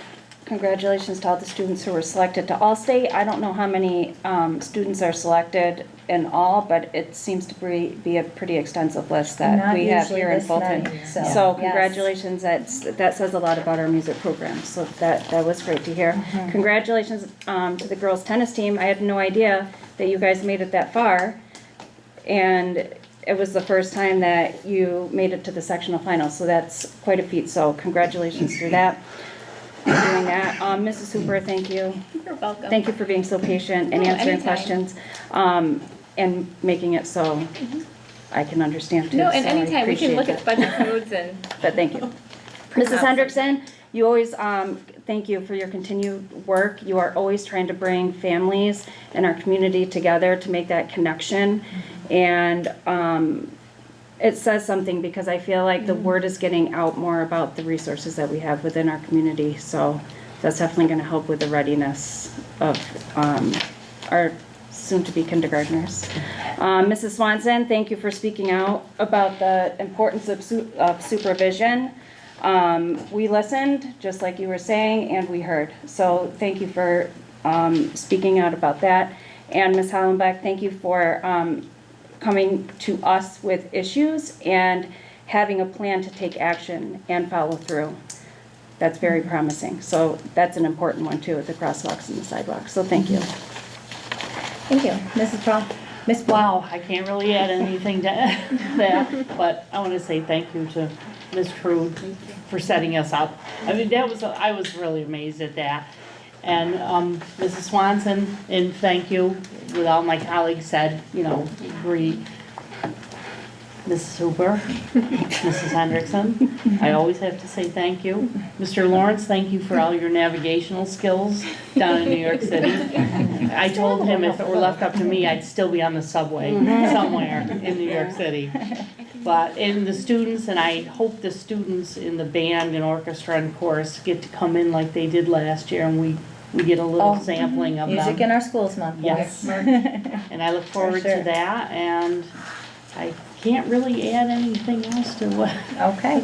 Congratulations to all the students who were selected to All-State. I don't know how many students are selected in all, but it seems to be a pretty extensive list that Not we have usually here in this Fulton. many, so, So yes. congratulations, that says a lot about our music program, so that was great to hear. Mm-hmm. Congratulations to the girls' tennis team. I had no idea that you guys made it that far, and it was the first time that you made it to the sectional finals, so that's quite a feat, so congratulations through that. For doing that. Mrs. Hooper, thank you. You're welcome. Thank you for being so patient and No, answering anytime. questions, and making it so I can understand too. No, and so I anytime, we can appreciate look at it. budget codes and. But thank you. Mrs. Hendrickson, you always, thank you for your continued work. You are always trying to bring families and our community together to make that connection. And it says something because I feel like the word is getting out more about the resources that we have within our community. So that's definitely going to help with the readiness of our soon-to-be kindergartners. Mrs. Swanson, thank you for speaking out about the importance of supervision. We listened, just like you were saying, and we heard. So thank you for speaking out about that. And Ms. Hollenbeck, thank you for coming to us with issues and having a plan to take action and follow through. That's very promising. So that's an important one too, the crosswalks and the sidewalks. So thank you. Thank you. Mrs. Paul. Ms. Paul. Wow, I can't really add anything to that, but I want to say thank you to Ms. Crude for setting us up. I mean, I was really amazed at that. And Mrs. Swanson, and thank you, with all my colleagues said, agree. Mrs. Hooper, Mrs. Hendrickson, I always have to say thank you. Mr. Lawrence, thank you for all your navigational skills down in New York City. I told him if it were left up to me, I'd still be on the subway somewhere in New York City. But in the students, and I hope the students in the band and orchestra and chorus get to come in like they did last year, and we get a little sampling of them. Music in our schools month. Yes. And I look forward sure. to that, and I can't really add anything else to what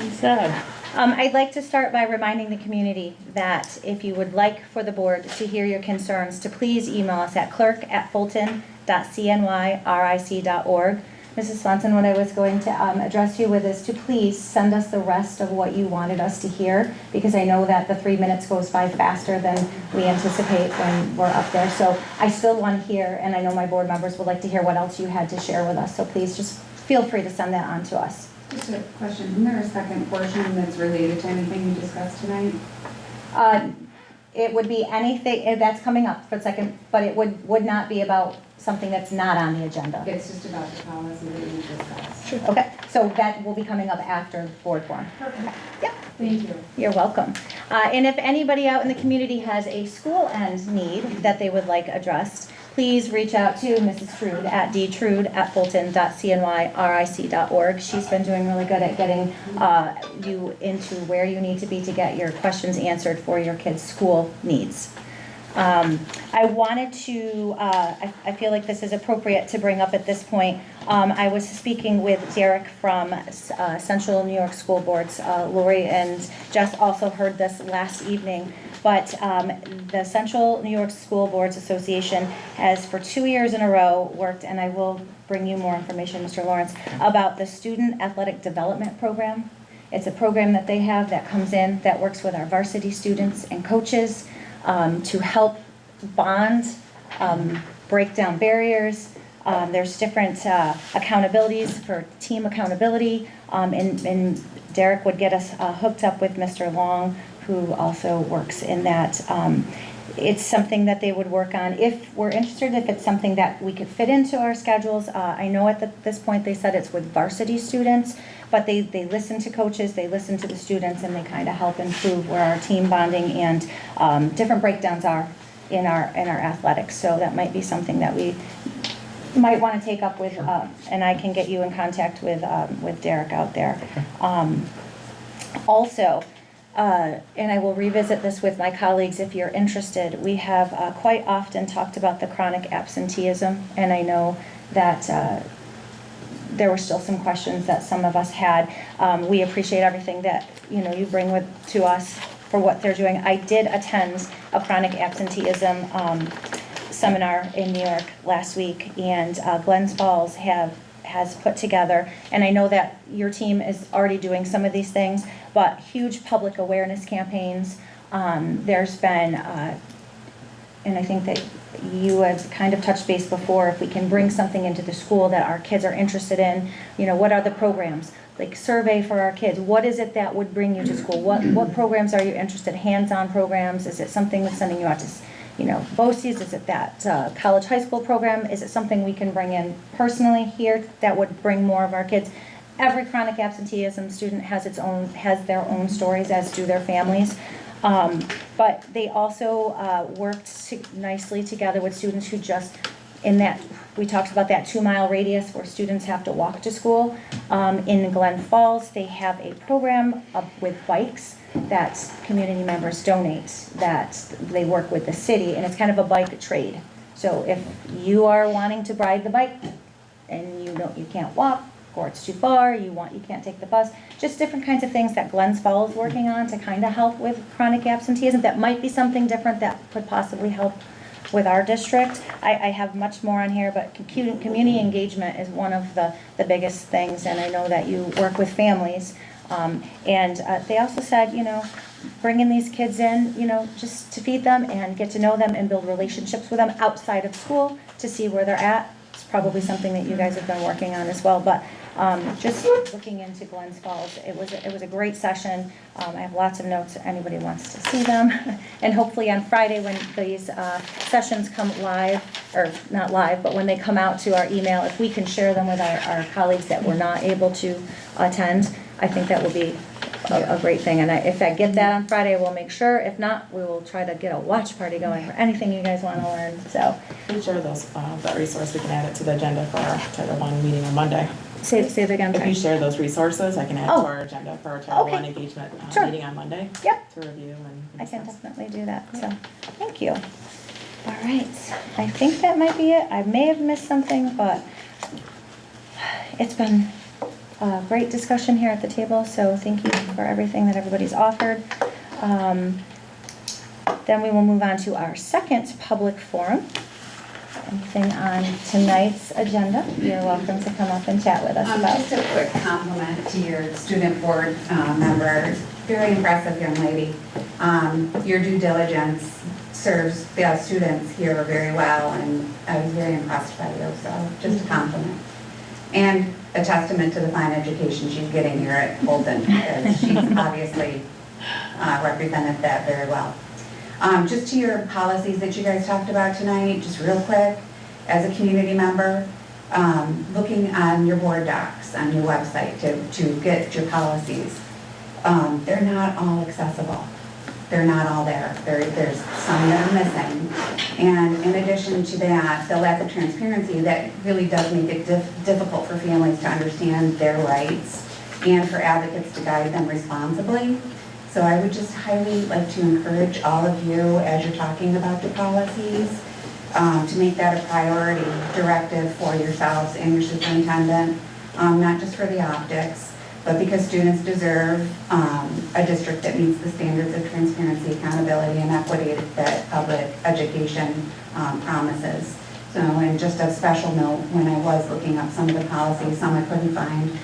he said. I'd like to start by reminding the community that if you would like for the board to hear your concerns, to please email us at clerk@fulton.cnyric.org. Mrs. Swanson, what I was going to address you with is to please send us the rest of what you wanted us to hear, because I know that the 3 minutes goes by faster than we anticipate when we're up there. So I still want to hear, and I know my board members would like to hear what else you had to share with us. So please just feel free to send that on to us. Just a question, isn't there a second portion that's related to anything you discussed tonight? It would be anything, that's coming up for a second, but it would not be about something that's not on the agenda. It's just about the policy that you discussed. Sure. Okay, so that will be coming up after board forum. Perfect. Yep. Thank you. You're welcome. And if anybody out in the community has a school end need that they would like addressed, please reach out to Mrs. Trude at dtrude@fulton.cnyric.org. She's been doing really good at getting you into where you need to be to get your questions answered for your kids' school needs. I wanted to, I feel like this is appropriate to bring up at this point. I was speaking with Derek from Central New York School Boards. Lori and Jess also heard this last evening. But the Central New York School Boards Association has for 2 years in a row worked, and I will bring you more information, Mr. Lawrence, about the Student Athletic Development Program. It's a program that they have that comes in, that works with our varsity students and coaches to help bond, break down barriers. There's different accountabilities for team accountability, and Derek would get us hooked up with Mr. Long, who also works in that. It's something that they would work on if we're interested, if it's something that we could fit into our schedules. I know at this point they said it's with varsity students, but they listen to coaches, they listen to the students, and they kind of help improve where our team bonding and different breakdowns are in our athletics. So that might be something that we might want to take up with, and I can get you in contact with Derek out there. Also, and I will revisit this with my colleagues if you're interested, we have quite often talked about the chronic absenteeism, and I know that there were still some questions that some of us had. We appreciate everything that you bring to us for what they're doing. I did attend a chronic absenteeism seminar in New York last week, and Glens Falls has put together, and I know that your team is already doing some of these things, but huge public awareness campaigns. There's been, and I think that you have kind of touched base before, if we can bring something into the school that our kids are interested in, what are the programs? Like survey for our kids, what is it that would bring you to school? What programs are you interested in? Hands-on programs? Is it something that's sending you out to BOCES? Is it that college high school program? Is it something we can bring in personally here that would bring more of our kids? Every chronic absenteeism student has their own stories, as do their families. But they also worked nicely together with students who just, we talked about that 2-mile radius where students have to walk to school. In Glen Falls, they have a program with bikes that community members donate, that they work with the city, and it's kind of a bike trade. So if you are wanting to ride the bike and you can't walk, or it's too far, you can't take the bus, just different kinds of things that Glens Falls is working on to kind of help with chronic absenteeism. That might be something different that could possibly help with our district. I have much more on here, but community engagement is one of the biggest things, and I know that you work with families. And they also said, bringing these kids in, just to feed them and get to know them and build relationships with them outside of school to see where they're at. It's probably something that you guys have been working on as well. But just looking into Glens Falls, it was a great session. I have lots of notes if anybody wants to see them. And hopefully on Friday when these sessions come live, or not live, but when they come out to our email, if we can share them with our colleagues that were not able to attend, I think that will be a great thing. And if I get that on Friday, we'll make sure. If not, we will try to get a watch party going for anything you guys want to learn. So, We share that resource, we can add it to the agenda for our Title I meeting on Monday. Say it again. If you share those resources, I can add to our agenda for our Title I engagement meeting on Monday. Yep. To review and I can definitely do that. So, thank you. All right. I think that might be it. I may have missed something, but it's been a great discussion here at the table, so thank you for everything that everybody's offered. Then we will move on to our second public forum. Anything on tonight's agenda, you're welcome to come up and chat with us about. Just a quick compliment to your student board member, very impressive young lady. Your due diligence serves the students here very well, and I was very impressed by you, so just a compliment. And a testament to the fine education she's getting here at Bolton, because she's obviously represented that very well. Just to your policies that you guys talked about tonight, just real quick, as a community member, looking on your board docs, on your website to get your policies, they're not all accessible. They're not all there. There's some that are missing. And in addition to that, the lack of transparency, that really does make it difficult for families to understand their rights and for advocates to guide them responsibly. So I would just highly like to encourage all of you, as you're talking about the policies, to make that a priority directive for yourselves and your superintendent, not just for the optics, but because students deserve a district that meets the standards of transparency, accountability, and equity that public education promises. So, and just a special note, when I was looking up some of the policies, some I couldn't find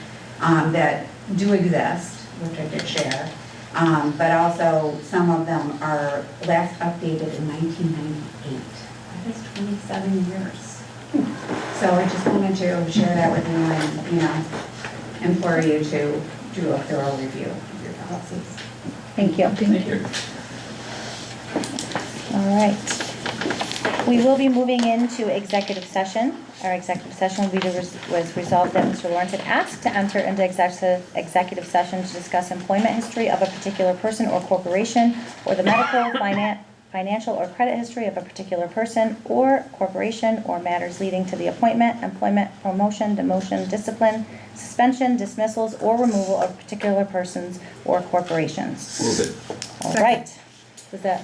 that do exist, which I did share, but also some of them are last updated in 1998. That is 27 years. So I just wanted to share that with you and, implore you to do a thorough review of your policies. Thank you. Thank you. All right. We will be moving into executive session. Our executive session was resolved that Mr. Lawrence had asked to enter into executive session to discuss employment history of a particular person or corporation, or the medical, financial, or credit history of a particular person or corporation, or matters leading to the appointment, employment, promotion, demotion, discipline, suspension, dismissals, or removal of particular persons or corporations. Move it. All right.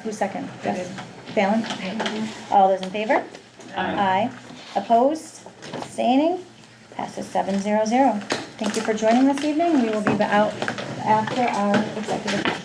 Who's second? Yes. Fallon? Okay. All those in favor? Aye. Opposed? Abstaining? Passes 700. Thank you for joining this evening. We will be out after our executive session.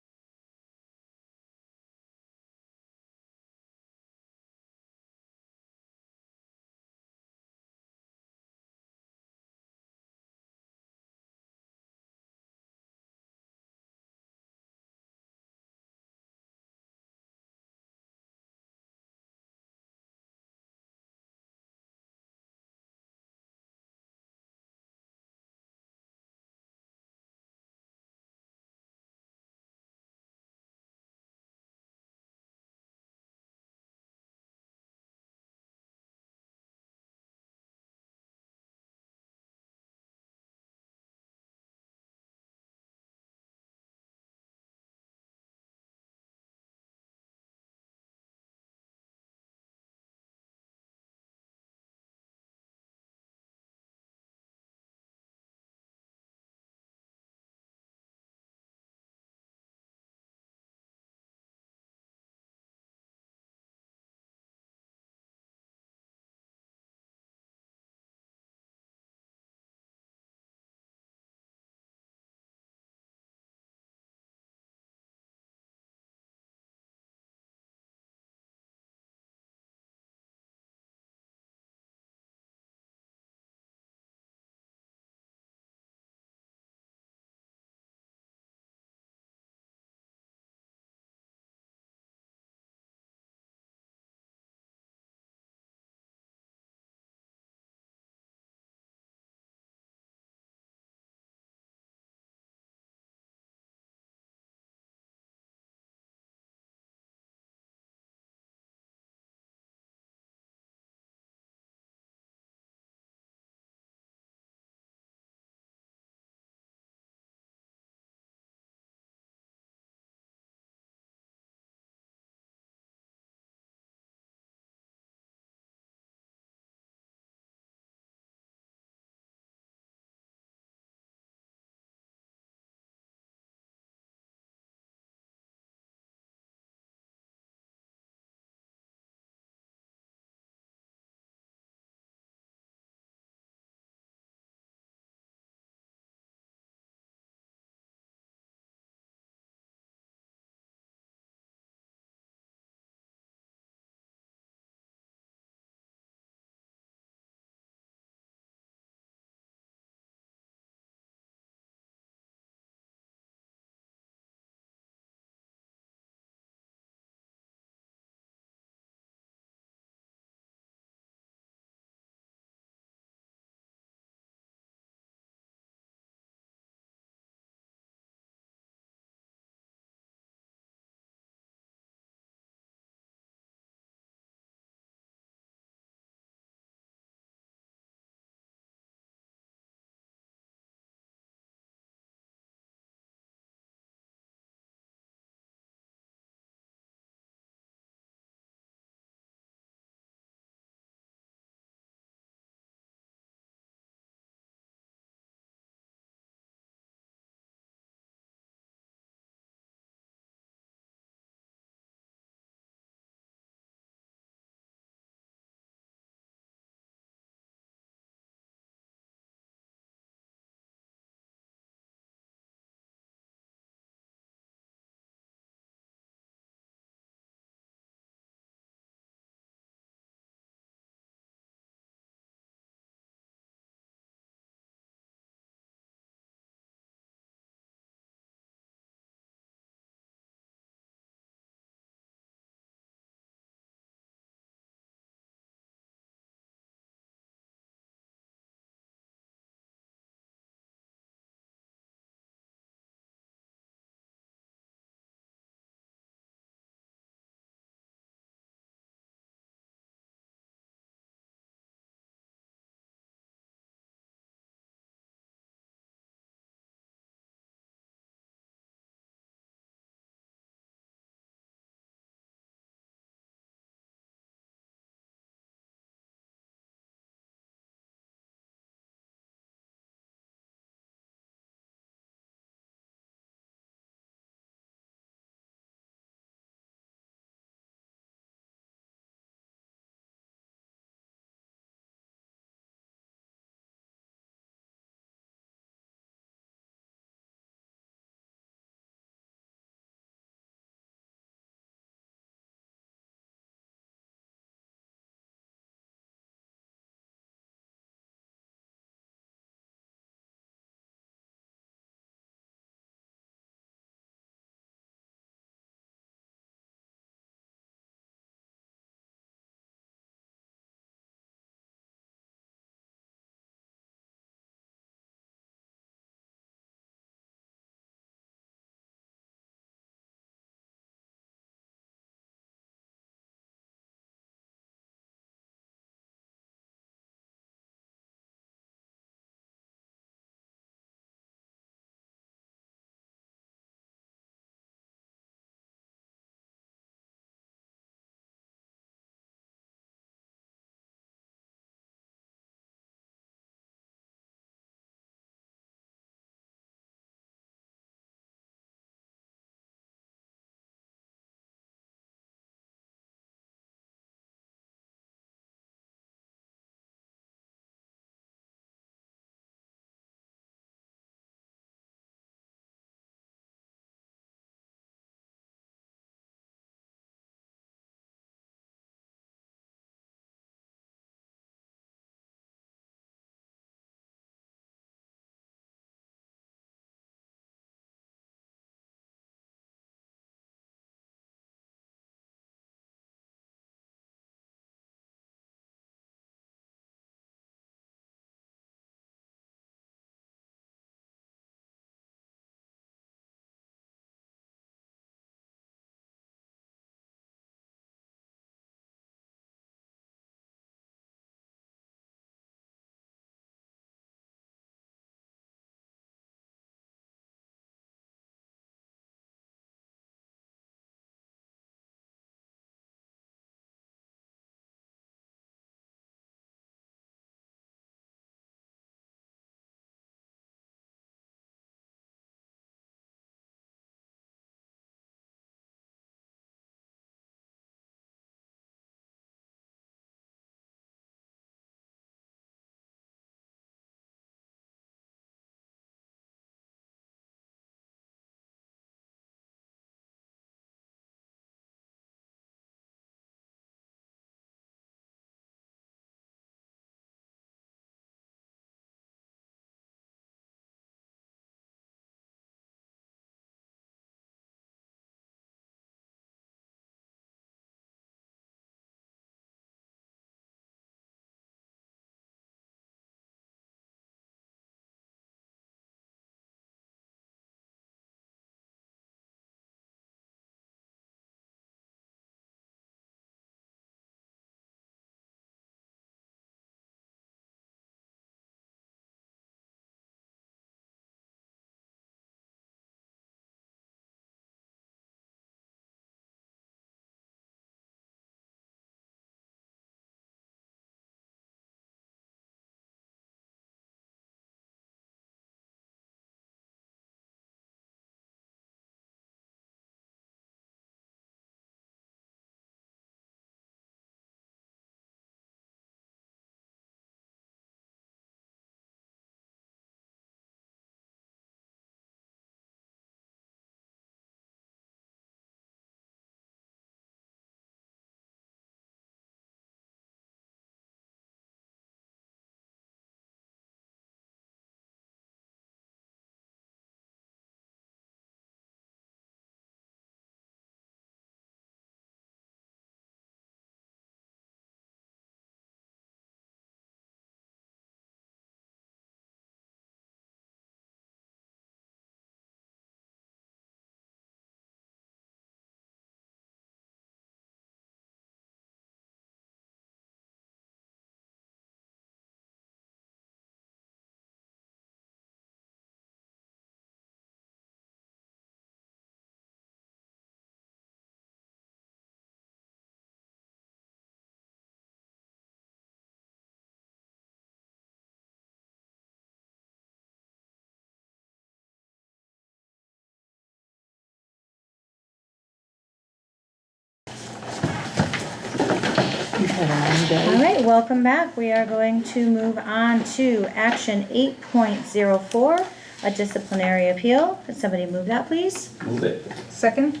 Have a long day. All right, welcome back. We are going to move on to action 8.04, a disciplinary appeal. Could somebody move that, please? Move it. Second?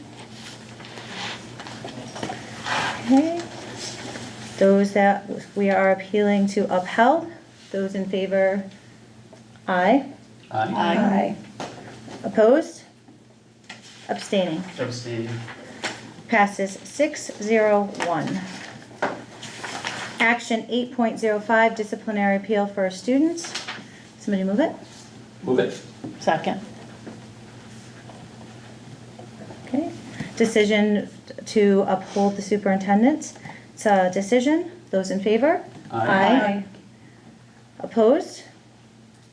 Okay. Those that we are appealing to upheld, those in favor, aye. Aye. Opposed? Abstaining. Abstaining. Passes 6-0-1. Action 8.05, disciplinary appeal for students. Somebody move it? Move it. Second. Okay. Decision to uphold the superintendent. It's a decision. Those in favor? Aye. Opposed?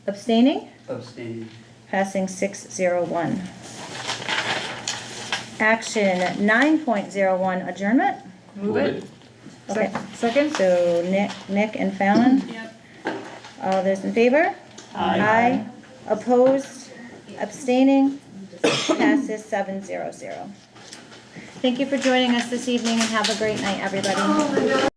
Abstaining? Abstaining. Passing 6-0-1. Action 9.01, adjournment. Move it. Okay. Second? So Nick and Fallon? Yep. All those in favor? Aye. Opposed? Abstaining? Passes 7-0-0. Thank you for joining us this evening and have a great night, everybody.